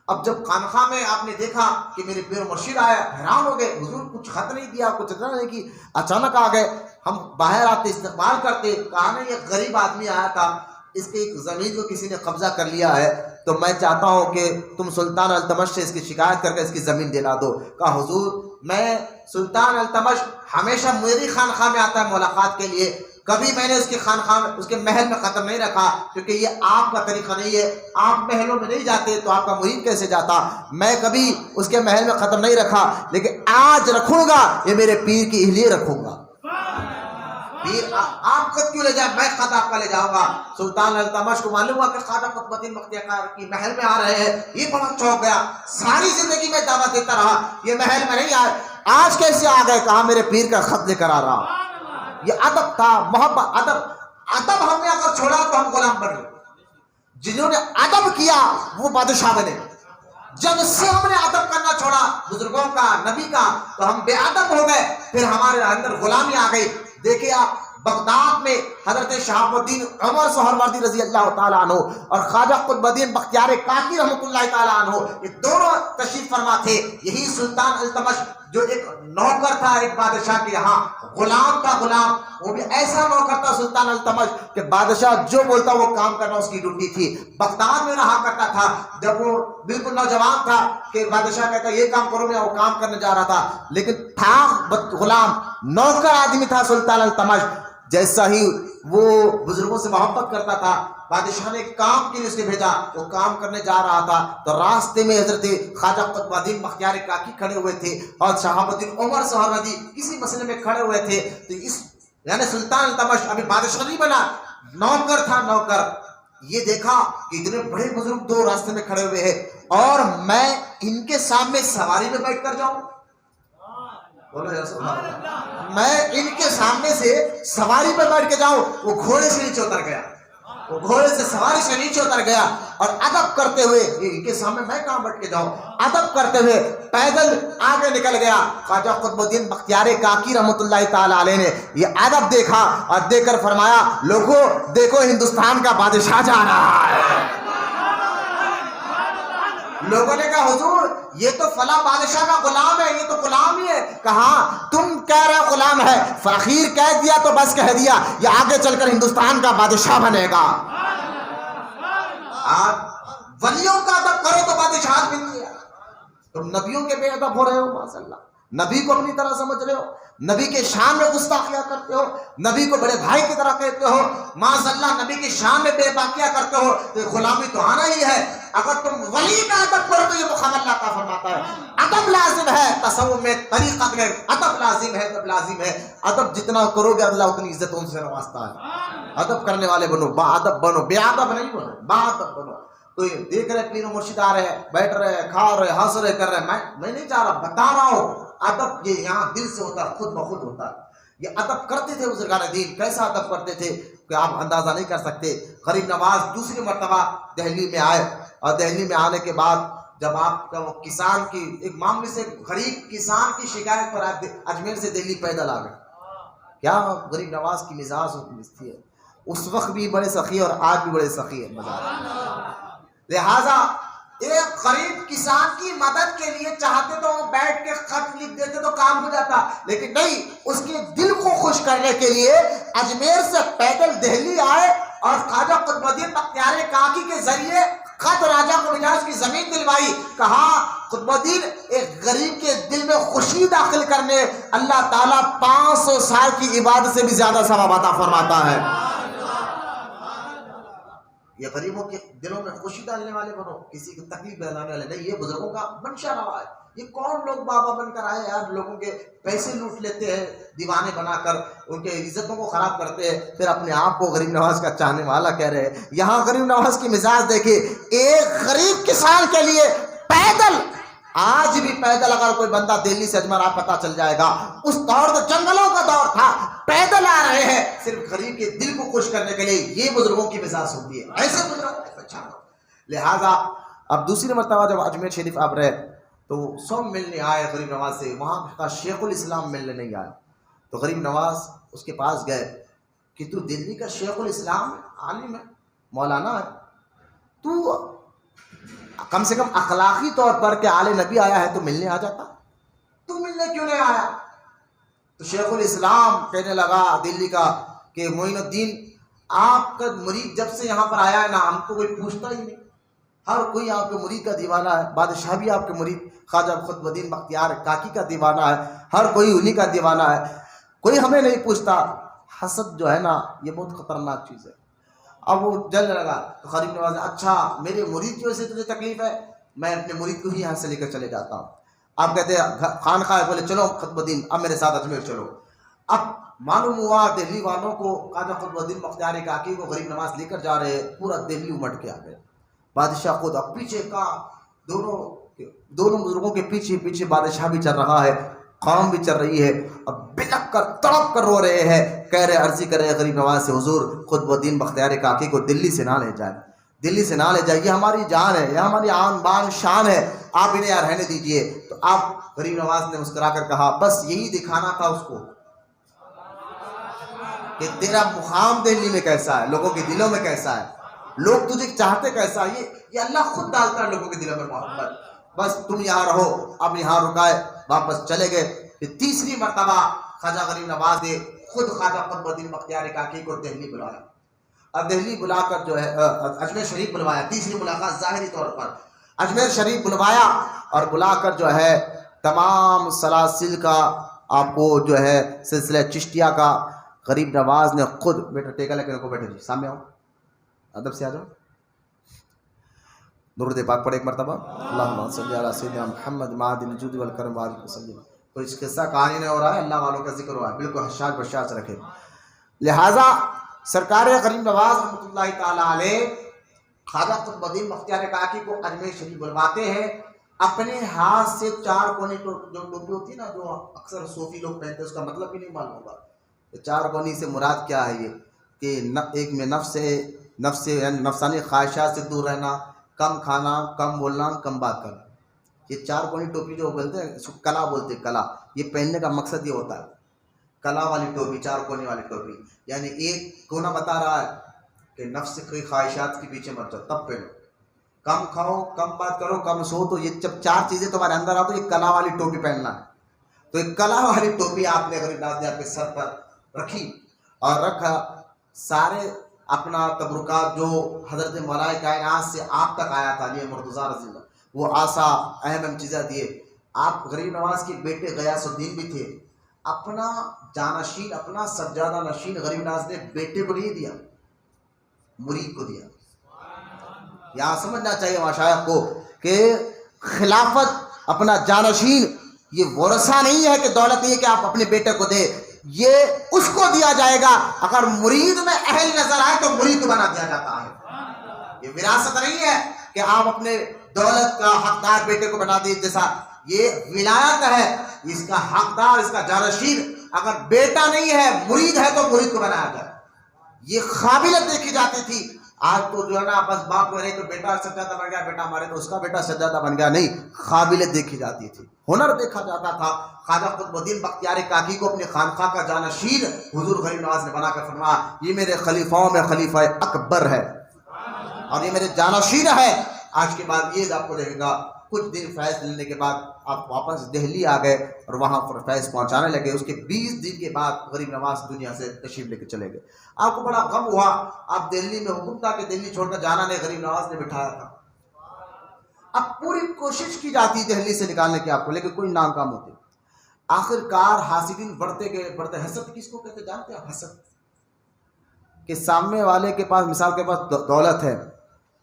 اب جب خانقاہ میں آپ نے دیکھا کہ میرے پیر مرشد آیا، حیران ہو گئے. حضور کچھ خط نہیں دیا، کچھ نہیں کی، اچانک آ گئے. ہم باہر آتے استقبال کرتے، کہا نہیں یہ غریب آدمی آیا تھا، اس کی ایک زمین کو کسی نے قبضہ کر لیا ہے، تو میں چاہتا ہوں کہ تم سلطان التمش سے اس کی شکایت کر کے اس کی زمین دلا دو. کہا حضور میں سلطان التمش ہمیشہ میری خانقاہ میں آتا ہے ملاقات کے لیے، کبھی میں نے اس کی خانقاہ میں اس کے محل میں قدم نہیں رکھا، کیونکہ یہ آپ کا طریقہ نہیں ہے. آپ محلوں میں نہیں جاتے تو آپ کا مرید کیسے جاتا؟ میں کبھی اس کے محل میں قدم نہیں رکھا، لیکن آج رکھوں گا، یہ میرے پیر کی لیے رکھوں گا. پیر آپ خود کیوں لے جائیں، میں خود آپ کا لے جاؤں گا. سلطان التمش کو معلوم ہوا کہ خواجہ قطب الدین بختیار کی محل میں آ رہے ہیں، یہ بڑا چونک گیا. ساری زندگی میں دعوت دیتا رہا، یہ محل میں نہیں آئے، آج کیسے آ گئے؟ کہا میرے پیر کا خط لے کر آ رہا ہوں. یہ ادب تھا، محبت. ادب ہم نے اگر چھوڑا تو ہم غلام بن گئے. جنہوں نے ادب کیا وہ بادشاہ بنے. جب سے ہم نے ادب کرنا چھوڑا بزرگوں کا، نبی کا، تو ہم بے ادب ہو گئے، پھر ہمارے اندر غلامی آ گئی. دیکھیے آپ بغداد میں حضرت شہاب الدین عمر سہروردی رضی اللہ تعالیٰ عنہ اور خواجہ قطب الدین بختیار کاکی رحمۃ اللہ تعالیٰ عنہ، یہ دونوں تشریف فرما تھے. یہی سلطان التمش جو ایک نوکر تھا ایک بادشاہ کے یہاں، غلام تھا، غلام، وہ بھی ایسا نوکر تھا سلطان التمش کہ بادشاہ جو بولتا وہ کام کرنا اس کی ڈیوٹی تھی. بغداد میں رہا کرتا تھا. جب وہ بالکل نوجوان تھا کہ بادشاہ کہتا یہ کام کرو، میں وہ کام کرنے جا رہا تھا، لیکن تھا غلام، نوکر آدمی تھا سلطان التمش. جیسا ہی وہ بزرگوں سے محبت کرتا تھا، بادشاہ نے کام کے لیے اسے بھیجا، وہ کام کرنے جا رہا تھا تو راستے میں حضرت خواجہ قطب الدین بختیار کاکی کھڑے ہوئے تھے اور شہاب الدین عمر سہروردی کسی مسئلے میں کھڑے ہوئے تھے. تو اس یعنی سلطان التمش ابھی بادشاہ نہیں بنا، نوکر تھا، نوکر. یہ دیکھا کہ اتنے بڑے بزرگ دو راستے میں کھڑے ہوئے ہیں اور میں ان کے سامنے سواری میں بیٹھ کر جاؤں، میں ان کے سامنے سے سواری پر بیٹھ کے جاؤں. وہ گھوڑے سے نیچے اتر گیا، وہ گھوڑے سے سواری سے نیچے اتر گیا اور ادب کرتے ہوئے، ان کے سامنے میں کہاں بیٹھ کے جاؤں، ادب کرتے ہوئے پیدل آگے نکل گیا. خواجہ قطب الدین بختیار کاکی رحمۃ اللہ تعالی علیہ نے یہ ادب دیکھا اور دیکھ کر فرمایا لوگوں دیکھو ہندوستان کا بادشاہ جا رہا ہے. لوگوں نے کہا حضور یہ تو فلاں بادشاہ کا غلام ہے، یہ تو غلام ہی ہے. کہا تم کہہ رہے غلام ہے، فقیر کہہ دیا تو بس کہہ دیا، یہ آگے چل کر ہندوستان کا بادشاہ بنے گا. آپ ولیوں کا ادب کرو تو بادشاہ ملتی ہے، تم نبیوں کے بے ادب ہو رہے ہو. ماشاء اللہ، نبی کو اپنی طرح سمجھ رہے ہو، نبی کے شان میں گستاخیاں کرتے ہو، نبی کو بڑے بھائی کی طرح کہتے ہو، ماشاء اللہ نبی کی شان میں بے باکیاں کرتے ہو، تو غلامی تو آنا ہی ہے. اگر تم ولی کا ادب کرو تو یہ مقام اللہ کا فرماتا ہے ادب لازم ہے. تصوف میں طریقت میں ادب لازم ہے، ادب لازم ہے. ادب جتنا کرو گے اللہ اتنی عزت ان سے نوازتا ہے. ادب کرنے والے بنو، با ادب بنو، بے ادب نہیں بنو، با ادب بنو. تو یہ دیکھ رہے پیر و مرشد آ رہے ہیں، بیٹھ رہے، کھا رہے، ہنس رہے، کر رہے. میں نہیں چاہ رہا، بتا رہا ہوں ادب یہ یہاں دل سے ہوتا ہے، خود بخود ہوتا ہے. یہ ادب کرتے تھے بزرگان دین، کیسا ادب کرتے تھے کہ آپ اندازہ نہیں کر سکتے. غریب نواز دوسری مرتبہ دہلی میں آئے اور دہلی میں آنے کے بعد جب آپ کا وہ کسان کی ایک معاملے سے غریب کسان کی شکایت پر اجمیر سے دہلی پیدل آ گئے. کیا غریب نواز کی مزاج تھی ہے، اس وقت بھی بڑے سخی اور آج بھی بڑے سخی ہے مزاج. لہذا ایک غریب کسان کی مدد کے لیے چاہتے تو وہ بیٹھ کے خط لکھ دیتے تو کام ہو جاتا، لیکن نہیں، اس کے دل کو خوش کرنے کے لیے اجمیر سے پیدل دہلی آئے اور خواجہ قطب الدین بختیار کاکی کے ذریعے خط راجہ کو بھیجا، اس کی زمین دلوائی. کہا قطب الدین ایک غریب کے دل میں خوشی داخل کرنے اللہ تعالیٰ 500 سال کی عبادت سے بھی زیادہ ثواب عطا فرماتا ہے. یہ غریبوں کے دلوں میں خوشی ڈالنے والے بنو، کسی کی تکلیف دلانے والے نہیں. یہ بزرگوں کا منشا رہا ہے. یہ کون لوگ بابا بن کر آئے یار، لوگوں کے پیسے لوٹ لیتے ہیں دیوانے بنا کر، ان کے عزتوں کو خراب کرتے ہیں، پھر اپنے آپ کو غریب نواز کا چاہنے والا کہہ رہے ہیں. یہاں غریب نواز کی مزاج دیکھیے، ایک غریب کسان کے لیے پیدل، آج بھی پیدل اگر کوئی بندہ دہلی سے اجمیر آپ پتہ چل جائے گا، اس دور تو جنگلوں کا دور تھا، پیدل آ رہے ہیں صرف غریب کے دل کو خوش کرنے کے لیے. یہ بزرگوں کی مزاج ہوتی ہے، ایسے بزرگوں کو اچھا. لہذا اب دوسری مرتبہ جب اجمیر شریف آپ رہے تو سب ملنے آئے غریب نواز سے، وہاں کا شیخ الاسلام ملنے نہیں آیا، تو غریب نواز اس کے پاس گئے کہ تو دلی کا شیخ الاسلام عالم ہے، مولانا ہے، تو کم سے کم اخلاقی طور پر کہ آل نبی آیا ہے تو ملنے آ جاتا، تو ملنے کیوں نہیں آیا؟ تو شیخ الاسلام کہنے لگا دلی کا کہ معین الدین آپ کا مرید جب سے یہاں پر آیا ہے نا، ہم کو کوئی پوچھتا ہی نہیں، ہر کوئی آپ کے مرید کا دیوانہ ہے، بادشاہ بھی آپ کے مرید خواجہ قطب الدین بختیار کاکی کا دیوانہ ہے، ہر کوئی انہی کا دیوانہ ہے، کوئی ہمیں نہیں پوچھتا۔ حسد جو ہے نا یہ بہت خطرناک چیز ہے۔ اب وہ جلنے لگا تو غریب نواز نے اچھا میرے مرید کی وجہ سے تجھے تکلیف ہے، میں اپنے مرید کو ہی یہاں سے لے کر چلے جاتا ہوں۔ آپ کہتے ہیں خانقاہ، بولے چلو قطب الدین اب میرے ساتھ اجمیر چلو۔ اب معلوم ہوا دہلی والوں کو خواجہ قطب الدین بختیار کاکی کو غریب نواز لے کر جا رہے، پورا دہلی امٹ کے آ گئے، بادشاہ خود اب پیچھے کا دونوں بزرگوں کے پیچھے پیچھے بادشاہ بھی چل رہا ہے، قوم بھی چل رہی ہے، اب بلک کر تڑپ کر رو رہے ہیں، کہہ رہے عرضی کر رہے غریب نواز سے حضور قطب الدین بختیار کاکی کو دلی سے نہ لے جائے، دلی سے نہ لے جائے، یہ ہماری جان ہے، یہ ہماری آن بان شان ہے، آپ انہیں رہنے دیجئے۔ تو آپ غریب نواز نے مسکرا کر کہا بس یہی دکھانا تھا اس کو کہ تیرا مقام دہلی میں کیسا ہے، لوگوں کے دلوں میں کیسا ہے، لوگ تجھے چاہتے کیسا ہے، یہ اللہ خود ڈالتا ہے لوگوں کے دلوں میں محبت۔ بس تم یہاں رہو۔ اب یہاں رکائے، واپس چلے گئے۔ پھر تیسری مرتبہ خواجہ غریب نواز نے خود خواجہ قطب الدین بختیار کاکی کو دہلی بلایا، اور دہلی بلا کر جو ہے اجمیر شریف بلوایا، تیسری ملاقات ظاہری طور پر اجمیر شریف بلوایا، اور بلا کر جو ہے تمام سلاسل کا آپ کو جو ہے سلسلہ چشتیہ کا غریب نواز نے خود، بیٹا ٹیکا لے کے کو بیٹھے جی سامنے آؤ، ادب سے آ جاؤ، درود پاک پڑھے ایک مرتبہ، اللہم صلی علی سیدنا محمد معدن الجود والکرم وآلہ وسلم۔ کوئی قصہ کہانی نہیں ہو رہا ہے، اللہ والوں کا ذکر ہو رہا ہے، بالکل حشاش بشاش رکھے۔ لہٰذا سرکار غریب نواز رحمۃ اللہ تعالیٰ علیہ خواجہ قطب الدین بختیار کاکی کو اجمیر شریف بلواتے ہیں، اپنے ہاتھ سے چار کونے جو ٹوپی ہوتی ہے نا، جو اکثر صوفی لوگ پہنتے ہیں، اس کا مطلب بھی نہیں معلوم ہوگا۔ چار کونی سے مراد کیا ہے؟ یہ کہ ایک میں نفس یعنی نفسانی خواہشات سے دور رہنا، کم کھانا، کم بولنا، کم بات کرنا۔ یہ چار کونی ٹوپی جو بولتے ہیں اس کو کلا بولتے ہیں، کلا، یہ پہننے کا مقصد یہ ہوتا ہے، کلا والی ٹوپی، چار کونے والی ٹوپی، یعنی ایک کونا بتا رہا ہے کہ نفس کی خواہشات کے پیچھے مت جاؤ، تب پہنو، کم کھاؤ، کم بات کرو، کم سو، تو یہ جب چار چیزیں تمہارے اندر آ تو یہ کلا والی ٹوپی پہننا ہے۔ تو ایک کلا والی ٹوپی آپ نے غریب نواز نے آپ کے سر پر رکھی اور رکھا، سارے اپنا تبرکات جو حضرت مولا کائنات سے آپ تک آیا تھا علی مرتضیٰ رضی اللہ، وہ آسا اہم چیزیں دیے۔ آپ غریب نواز کے بیٹے غیاث الدین بھی تھے، اپنا جانشین، اپنا سجادہ نشین غریب نواز نے بیٹے کو نہیں دیا، مرید کو دیا۔ یہاں سمجھنا چاہیے مشائخ کو کہ خلافت، اپنا جانشین، یہ ورثہ نہیں ہے کہ دولت نہیں ہے کہ آپ اپنے بیٹے کو دے، یہ اس کو دیا جائے گا اگر مرید میں اہل نظر آئے تو مرید بنا دیا جاتا ہے۔ یہ وراثت نہیں ہے کہ آپ اپنے دولت کا حقدار بیٹے کو بنا دیے، جیسا یہ ولایت ہے، اس کا حقدار، اس کا جانشین اگر بیٹا نہیں ہے، مرید ہے تو مرید کو بنایا جائے۔ یہ قابلیت دیکھی جاتی تھی۔ آج تو جو ہے نا بس باپ رہے تو بیٹا سجادہ بن گیا، بیٹا ہمارے تو اس کا بیٹا سجادہ بن گیا، نہیں، قابلیت دیکھی جاتی تھی، ہنر دیکھا جاتا تھا۔ خواجہ قطب الدین بختیار کاکی کو اپنی خانقاہ کا جانشین حضور غریب نواز نے بنا کر فرمایا یہ میرے خلیفاؤں میں خلیفہ اکبر ہے اور یہ میرے جانشین ہے۔ آج کے بعد یہ آپ کو دیکھے گا، کچھ دن فیض لینے کے بعد آپ واپس دہلی آ گئے اور وہاں پر فیض پہنچانے لگے۔ اس کے 20 دن کے بعد غریب نواز دنیا سے تشریف لے کے چلے گئے۔ آپ کو بڑا غم ہوا، آپ دہلی میں حکم تھا کہ دہلی چھوڑ کر جانا نہیں، غریب نواز نے بٹھایا تھا۔ اب پوری کوشش کی جاتی دہلی سے نکالنے کی آپ کو، لیکن کوئی ناکام ہوتے۔ آخر کار حاسدین بڑھتے گئے، بڑھتے۔ حسد کس کو کہتے جانتے ہیں؟ حسد کہ سامنے والے کے پاس، مثال کے پاس دولت ہے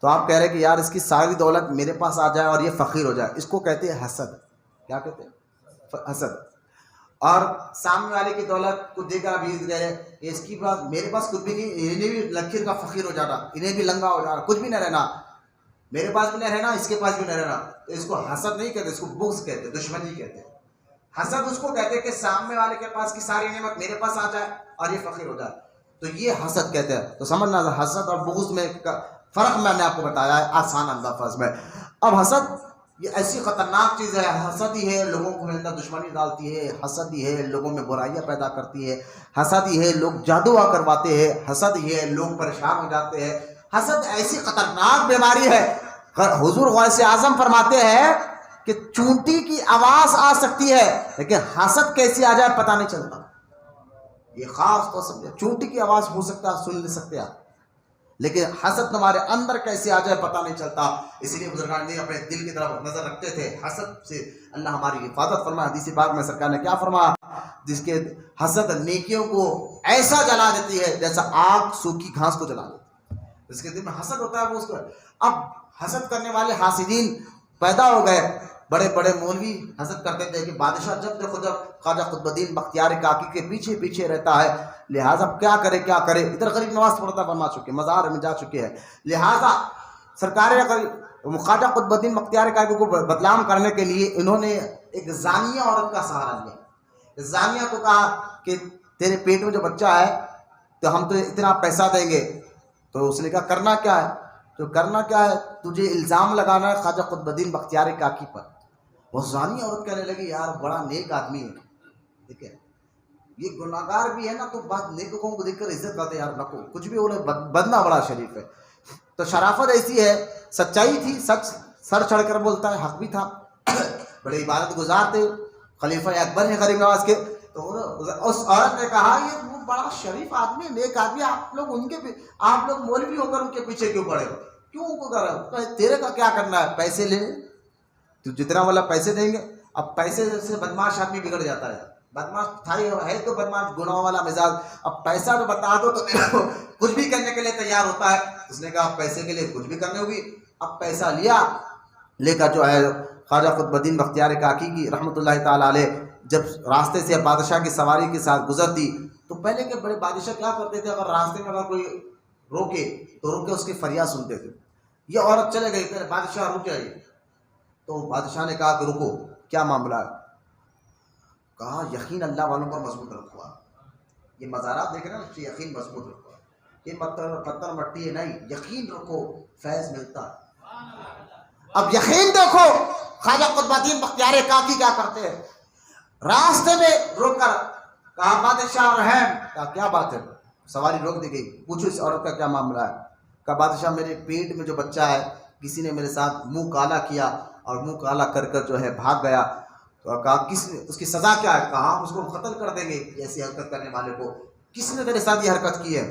تو آپ کہہ رہے کہ یار اس کی ساری دولت میرے پاس آ جائے اور یہ فقیر ہو جائے، اس کو کہتے ہیں حسد۔ کیا کہتے ہیں؟ حسد۔ اور سامنے والے کی دولت کو دے کر ابھی کہہ رہے اس کی پاس، میرے پاس کچھ بھی نہیں، انہیں بھی لکیر کا فقیر ہو جانا، انہیں بھی لنگا ہو جانا، کچھ بھی نہ رہنا، میرے پاس بھی نہ رہنا، اس کے پاس بھی نہ رہنا۔ تو اس کو حسد نہیں کہتے، اس کو بغض کہتے، دشمنی کہتے۔ حسد اس کو کہتے ہیں کہ سامنے والے کے پاس کی ساری نعمت میرے پاس آ جائے اور یہ فقیر ہو جائے، تو یہ حسد کہتے ہیں۔ تو سمجھنا حسد اور بغض میں فرق میں نے آپ کو بتایا ہے آسان انداز میں۔ اب حسد یہ ایسی خطرناک چیز ہے. حسد ہی ہے لوگوں کو اندر دشمنی ڈالتی ہے, حسد ہی ہے لوگوں میں برائیاں پیدا کرتی ہے, حسد ہی ہے لوگ جادو کرواتے ہیں, حسد ہی ہے لوگ پریشان ہو جاتے ہیں. حسد ایسی خطرناک بیماری ہے. حضور غوث اعظم فرماتے ہیں کہ چونٹی کی آواز آ سکتی ہے لیکن حسد کیسی آ جائے پتہ نہیں چلتا. یہ خاص طور سے چونٹی کی آواز ہو سکتا ہے, سن لے سکتے آپ, لیکن حسد تمہارے اندر کیسے آ جائے پتہ نہیں چلتا. اس لیے بزرگان نے اپنے دل کی طرف نظر رکھتے تھے. حسد سے اللہ ہماری حفاظت فرمائے. حدیث پاک میں سرکار نے کیا فرمایا, جس کے حسد نیکیوں کو ایسا جلا دیتی ہے جیسا آگ سوکھی گھاس کو جلا دیتی ہے. جس کے دل میں حسد ہوتا ہے وہ اس کو, اب حسد کرنے والے حاسدین پیدا ہو گئے. بڑے بڑے مولوی حسد کرتے تھے کہ بادشاہ جب دیکھو جب خواجہ قطب الدین بختیار کاکی کے پیچھے پیچھے رہتا ہے, لہٰذا کیا کرے کیا کرے. ادھر غریب نواز پڑھتا فرما چکے, مزار میں جا چکے ہیں, لہٰذا سرکار خواجہ قطب الدین بختیار کاکی کو بدنام کرنے کے لیے انہوں نے ایک زانیہ عورت کا سہارا لیا. زانیہ کو کہا کہ تیرے پیٹ میں جو بچہ ہے تو ہم تو اتنا پیسہ دیں گے. تو اس نے کہا کرنا کیا ہے, تو کرنا کیا ہے, تجھے الزام لگانا ہے خواجہ قطب الدین بختیار کاکی پر. وہ زانی عورت کہنے لگی یار بڑا نیک آدمی ہے, ٹھیک ہے, یہ گناہگار بھی ہے نا, تو بات نیکوں کو دیکھ کر عزت کرتے ہیں, یار نکو کچھ بھی بولے, بدنا بڑا شریف ہے. تو شرافت ایسی ہے, سچائی تھی, سچ سر چڑھ کر بولتا ہے, حق بھی تھا, بڑے عبادت گزار تھے, خلیفہ اکبر ہیں غریب نواز کے. تو اس عورت نے کہا یہ وہ بڑا شریف آدمی, نیک آدمی, آپ لوگ ان کے آپ لوگ مولوی ہو کر ان کے پیچھے کیوں پڑے ہو, کیوں ان کو کر رہے ہو, تیرے کا کیا کرنا ہے, پیسے لے, تو جتنا والا پیسے دیں گے. اب پیسے سے بدماش آدمی بگڑ جاتا ہے, بدماش تھا ہے تو بدماش گناہوں والا مزاج. اب پیسہ تو بتا دو تو کچھ بھی کرنے کے لیے تیار ہوتا ہے. اس نے کہا پیسے کے لیے کچھ بھی کرنے ہوگی. اب پیسہ لیا, لے کر جو ہے خواجہ قطب الدین بختیار کاکی کی رحمۃ اللہ تعالیٰ علیہ جب راستے سے بادشاہ کی سواری کے ساتھ گزرتی تو پہلے کے بڑے بادشاہ کیا کرتے تھے, اگر راستے میں اگر کوئی روکے تو روکے اس کی فریاد سنتے تھے. یہ عورت چلے گئی, پہلے بادشاہ رک جائیے. تو بادشاہ نے کہا کہ رکو, کیا معاملہ ہے. کہا یقین اللہ والوں پر مضبوط رکھو, یہ مزارات دیکھ رہے ہیں نا, یقین مضبوط رکھو, یہ پتھر مٹی ہے نہیں, یقین رکھو فیض ملتا ہے. اب یقین دیکھو خواجہ قطب الدین بختیار کاکی کیا کرتے ہیں, راستے میں روک کر کہا بادشاہ رحم. کہا کیا بات ہے, سواری روک دی گئی, پوچھو اس عورت کا کیا معاملہ ہے. کہا بادشاہ میرے پیٹ میں جو بچہ ہے کسی نے میرے ساتھ منہ کالا کیا اور منہ کالا کر کر جو ہے بھاگ گیا. تو کہا کس نے, اس کی سزا کیا ہے. کہا ہم اس کو قتل کر دیں گے ایسی حرکت کرنے والے کو. کس نے تیرے ساتھ یہ حرکت کی ہے.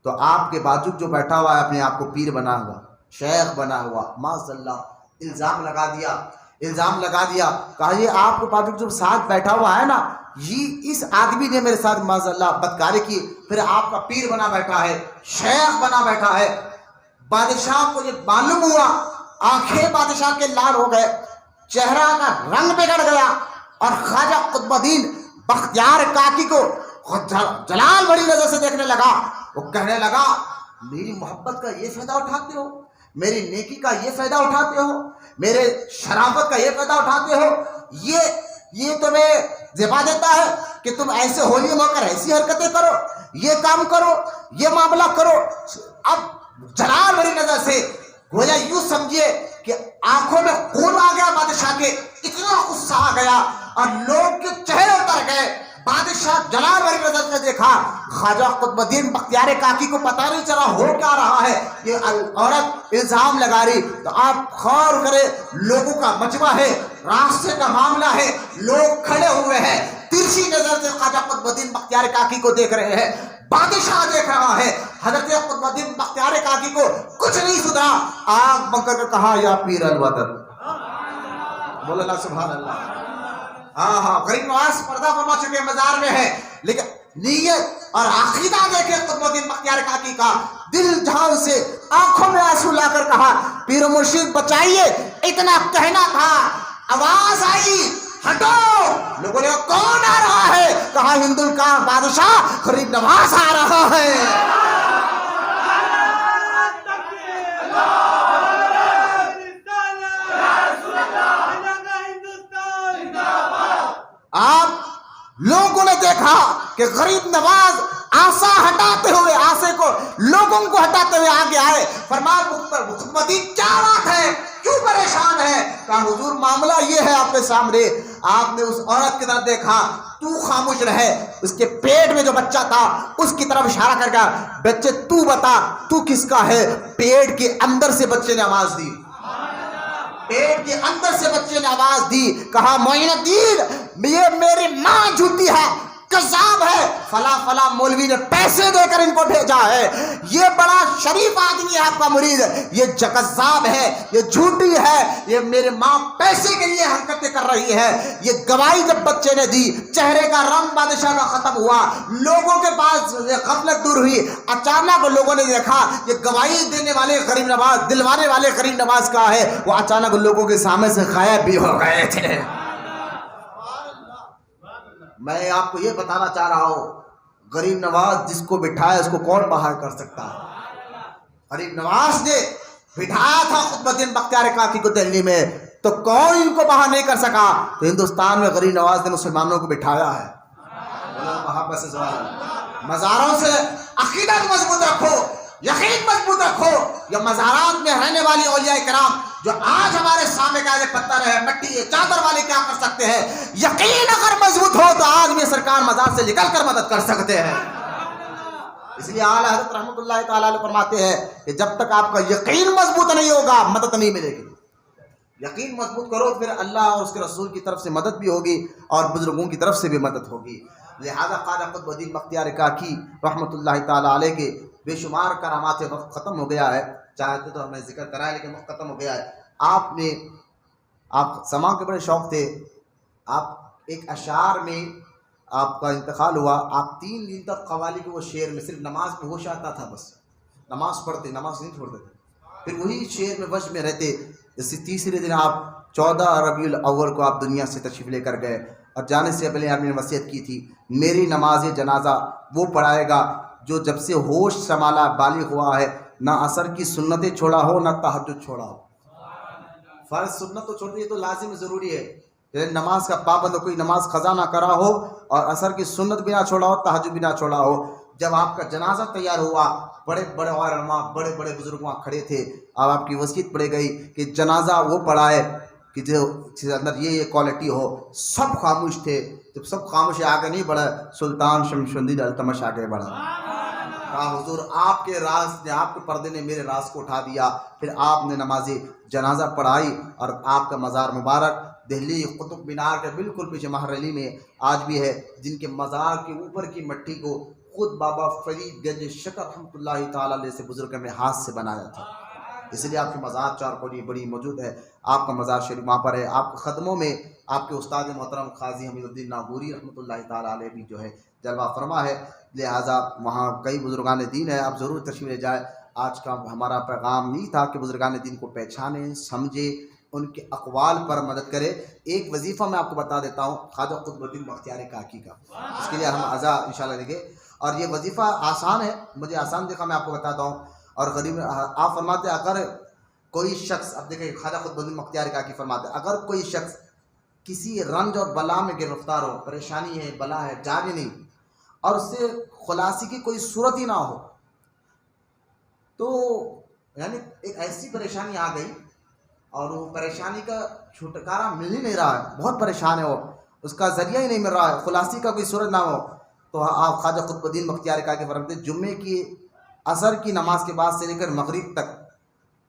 تو آپ کے بازو جو بیٹھا ہوا ہے اپنے آپ کو پیر بنا ہوا, شیخ بنا ہوا, ماشاء اللہ, الزام لگا دیا, الزام لگا دیا. کہا یہ آپ کے بازو جو ساتھ بیٹھا ہوا ہے نا, یہ اس آدمی نے میرے ساتھ ماشاء اللہ بدکاری کی, پھر آپ کا پیر بنا بیٹھا ہے, شیخ بنا بیٹھا ہے. بادشاہ کو یہ معلوم ہوا, آنکھیں بادشاہ کے لال ہو گئے, چہرہ کا رنگ بگڑ گیا, اور خواجہ قطب الدین بختیار کاکی کو جلال بڑی نظر سے دیکھنے لگا. وہ کہنے لگا میری محبت کا یہ فائدہ اٹھاتے ہو, میری نیکی کا یہ فائدہ اٹھاتے ہو, میرے شرافت کا یہ فائدہ اٹھاتے ہو, یہ تمہیں زبا دیتا ہے کہ تم ایسے ہولی ہو کر ایسی حرکتیں کرو, یہ کام کرو, یہ معاملہ کرو. اب جلال بڑی نظر سے گویا یوں سمجھیے کہ آنکھوں میں خون آ گیا بادشاہ کے, اتنا غصہ آ گیا اور لوگ کے چہرے اتر گئے. بادشاہ جلال بڑی نظر سے دیکھا, خواجہ قطب الدین بختیار کاکی کو پتہ نہیں چلا ہو کیا رہا ہے, یہ عورت الزام لگا رہی. تو آپ غور کرے, لوگوں کا مجمع ہے, راستے کا معاملہ ہے, لوگ کھڑے ہوئے ہیں, ترچھی نظر سے خواجہ قطب الدین بختیار کاکی کو دیکھ رہے ہیں. بادشاہ دیکھ رہا ہے, حضرت قطب الدین بختیار کاکی کو کچھ نہیں سدھرا. آنکھ بند کر کہا یا پیر الوطن, بول اللہ سبحان اللہ. ہاں غریب نواز پردہ فرما چکے, مزار میں ہے, لیکن نیت اور عقیدہ دیکھے قطب الدین بختیار کاکی کا. دل جان سے آنکھوں میں آنسو لا کر کہا پیر مرشد بچائیے, اتنا کہنا تھا. آواز آئی ہٹو, لوگوں نے کون آ رہا ہے, کہا ہندو کا بادشاہ غریب نواز آ رہا ہے. آپ لوگوں نے دیکھا کہ غریب نواز آسا ہٹاتے ہوئے, آسے کو لوگوں غم کو ہٹاتے ہوئے آگے آئے. فرمایا خطبدین کیا بات ہے, کیوں پریشان ہے؟ کہا حضور معاملہ یہ ہے آپ کے سامنے. آپ نے اس عورت کی طرف دیکھا, تو خاموش رہے, اس کے پیٹ میں جو بچہ تھا اس کی طرف اشارہ کر کے, بچے تو بتا تو کس کا ہے؟ پیٹ کے اندر سے بچے نے آواز دی, پیٹ کے اندر سے بچے نے آواز دی. کہا معین الدین یہ میری ماں جھوٹی ہے, کذاب ہے, فلاں فلاں مولوی نے پیسے دے کر ان کو بھیجا ہے, یہ بڑا شریف آدمی ہے آپ کا مرید, یہ کذاب ہے, یہ جھوٹی ہے, یہ میرے ماں پیسے کے لیے حرکتیں کر رہی ہے. یہ گواہی جب بچے نے دی, چہرے کا رنگ بادشاہ کا ختم ہوا, لوگوں کے پاس غفلت دور ہوئی. اچانک لوگوں نے دیکھا یہ گواہی دینے والے غریب نواز, دلوانے والے غریب نواز کا ہے. وہ اچانک لوگوں کے سامنے سے غائب بھی ہو گئے تھے. میں آپ کو یہ بتانا چاہ رہا ہوں, غریب نواز جس کو بٹھایا اس کو کون باہر کر سکتا ہے؟ غریب نواز نے بٹھایا تھا خطب الدین بختیار کاکی کو دہلی میں, تو کون ان کو باہر نہیں کر سکا؟ تو ہندوستان میں غریب نواز نے مسلمانوں کو بٹھایا ہے. محبت سے سوال, مزاروں سے عقیدت مضبوط رکھو, یقین مضبوط رکھو. یہ مزارات میں رہنے والی اولیاء کرام جو آج ہمارے سامنے کا پتھر ہے, مٹی ہے, چادر والے کیا کر سکتے ہیں؟ یقین اگر مضبوط ہو تو آج میں سرکار مزار سے نکل کر مدد کر سکتے ہیں. اس لیے اعلیٰ حضرت رحمۃ اللہ تعالیٰ علیہ فرماتے ہیں کہ جب تک آپ کا یقین مضبوط نہیں ہوگا مدد نہیں ملے گی. یقین مضبوط کرو پھر اللہ اور اس کے رسول کی طرف سے مدد بھی ہوگی اور بزرگوں کی طرف سے بھی مدد ہوگی. لہذا خواجہ قطب الدین بختیار کاکی رحمۃ اللہ تعالیٰ علیہ کے بے شمار کرامات. وقت ختم ہو گیا ہے, چاہتے تو ہمیں ذکر کرائے لیکن وقت ختم ہو گیا ہے. آپ سما کے بڑے شوق تھے, آپ ایک اشعار میں آپ کا انتقال ہوا. آپ 3 دن تک قوالی کے وہ شعر میں صرف نماز پہ ہوش آتا تھا, بس نماز پڑھتے, نماز نہیں چھوڑتے تھے, پھر وہی شعر میں وش میں رہتے. اس سے تیسرے دن آپ 14 ربیع الاول کو آپ دنیا سے تشریف لے کر گئے, اور جانے سے پہلے آپ نے وصیت کی تھی میری نماز جنازہ وہ پڑھائے گا جو جب سے ہوش سنبھالا بالغ ہوا ہے نہ عصر کی سنتیں چھوڑا ہو نہ تہجد چھوڑا ہو. فرض سنت تو چھوڑ دی, یہ تو لازم ضروری ہے, نماز کا پابند کوئی نماز قضا نہ کرا ہو اور عصر کی سنت بھی نہ چھوڑا ہو, تہجد بھی نہ چھوڑا ہو. جب آپ کا جنازہ تیار ہوا, بڑے بڑے علماء, بڑے بڑے بزرگ وہاں کھڑے تھے, اب آپ کی وصیت پڑے گئی کہ جنازہ وہ پڑھائے کہ جو اندر یہ کوالٹی ہو. سب خاموش تھے. جب سب خاموش آگے نہیں بڑھا, سلطان شمس الدین التمش آگے بڑھا. کہا حضور آپ کے راز نے, آپ کے پردے نے میرے راز کو اٹھا دیا. پھر آپ نے نماز جنازہ پڑھائی اور آپ کا مزار مبارک دہلی قطب مینار کے بالکل پیچھے مہر علی میں آج بھی ہے, جن کے مزار کے اوپر کی مٹی کو خود بابا فرید گنج شکر رحمۃ اللہ تعالیٰ علیہ سے بزرگ میں ہاتھ سے بنایا تھا. اس لیے آپ کی مزار چارکولی بڑی موجود ہے. آپ کا مزار شریف وہاں پر ہے. آپ کے قدموں میں آپ کے استاد محترم قاضی حمید الدین ناگوری رحمۃ اللہ تعالیٰ علیہ بھی جو ہے جلوہ فرما ہے. لہٰذا وہاں کئی بزرگان دین ہے, آپ ضرور تشریف لے جائیں. آج کا ہمارا پیغام نہیں تھا کہ بزرگان دین کو پہچانیں, سمجھیں, ان کے اقوال پر مدد کرے. ایک وظیفہ میں آپ کو بتا دیتا ہوں خواجہ قطب الدین بختیار کاکی کا, اس کے لیے ہم عزا انشاءاللہ لیں گے. اور یہ وظیفہ آسان ہے, مجھے آسان دیکھا, میں آپ کو بتاتا ہوں. اور غریب آپ فرماتے اگر کوئی شخص, اب دیکھیں خواجہ قطب الدین بختیار کاکی فرماتے اگر کوئی شخص کسی رنج اور بلا میں گرفتار ہو, پریشانی ہے, بلا ہے, جانے نہیں, اور اس سے خلاصی کی کوئی صورت ہی نہ ہو, تو یعنی ایک ایسی پریشانی آ گئی اور وہ پریشانی کا چھٹکارا مل ہی نہیں رہا ہے, بہت پریشان ہے وہ, اس کا ذریعہ ہی نہیں مل رہا ہے, خلاصی کا کوئی صورت نہ ہو, تو آپ خواجہ قطب الدین بختیار کاکی فرماتے جمعے کی عصر کی نماز کے بعد سے لے کر مغرب تک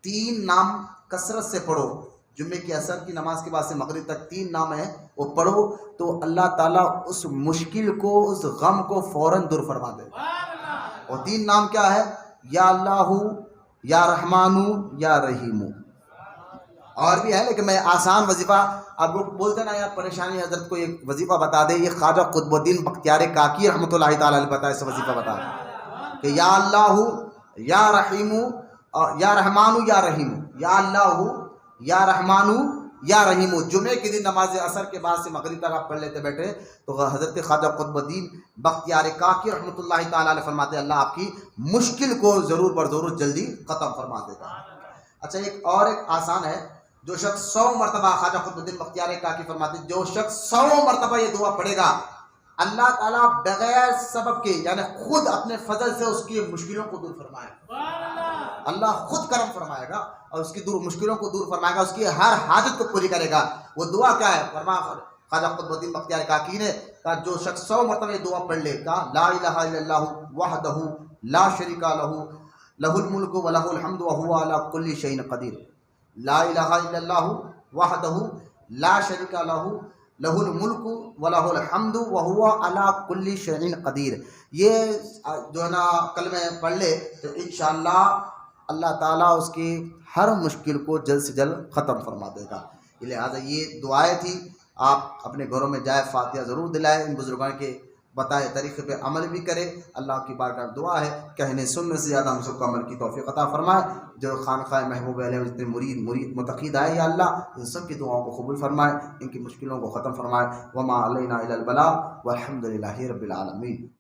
3 نام کثرت سے پڑھو. جمعے کی عصر کی نماز کے بعد سے مغرب تک 3 نام ہیں, وہ پڑھو تو اللہ تعالیٰ اس مشکل کو, اس غم کو فوراً دور فرما دے. اور 3 نام کیا ہے؟ یا اللہ, یا رحمانو, یا رحیمو. اور بھی ہے لیکن میں آسان وظیفہ, آپ لوگ بولتے نا یار پریشانی, حضرت کو ایک وظیفہ بتا دے. یہ خواجہ قطب الدین بختیار کاکی رحمۃ اللہ تعالیٰ علیہ بتائے, اس وظیفہ بتا کہ یا اللہ, یا رحیمو, یا رحمانو, یا رحیمو, یا اللہ, یا رحمانو, یا رحیمو. جمعے کے دن نماز عصر کے بعد سے مغرب تک آپ پڑھ لیتے بیٹھے تو حضرت خواجہ قطب الدین بختیار کاکی رحمۃ اللہ تعالیٰ علیہ فرماتے اللہ آپ کی مشکل کو ضرور پر ضرور جلدی ختم فرما دیتا. اچھا ایک آسان ہے, جو شخص 100 مرتبہ, خواجہ قطب الدین بختیار کاکی فرماتے جو شخص 100 مرتبہ یہ دعا پڑھے گا اللہ تعالیٰ بغیر سبب کے یعنی خود اپنے فضل سے اس کی مشکلوں کو دور فرمائے گا. اللہ خود کرم فرمائے گا اور اس کی مشکلوں کو دور فرمائے گا, اس کی ہر حاجت کو پوری کرے گا. وہ دعا کیا ہے؟ خواجہ قطب الدین بختیار کاکی نے کہا جو شخص 100 مرتبہ یہ دعا پڑھ لے, کہا لا الہ الا اللہ وحدہ لا شریک لہ لہ الملک و لہ الحمد وہو علی کل شیء قدیر. لا الہ الا اللہ وحدہ لا شریک لہ لہ الملک و لہ الحمد وہو علی کل شیء قدیر. یہ جو ہے نا کلمے پڑھ لے تو انشاءاللہ اللہ تعالیٰ اس کی ہر مشکل کو جلد سے جلد ختم فرما دے گا. لہٰذا یہ دعائیں تھی, آپ اپنے گھروں میں جائے فاتحہ ضرور دلائیں, ان بزرگان کے بتائے طریقے پہ عمل بھی کرے. اللہ کی بارگاہ میں دعا ہے کہنے سننے سے زیادہ ہم سب کو عمل کی توفیق عطا فرمائے. جو خانقاہ محبوب علیہ جتنے مرید متقید آئے یا اللہ ان سب کی دعاؤں کو قبول فرمائے, ان کی مشکلوں کو ختم فرمائے. وما علینا الا البلاغ والحمد للہ رب العالمین.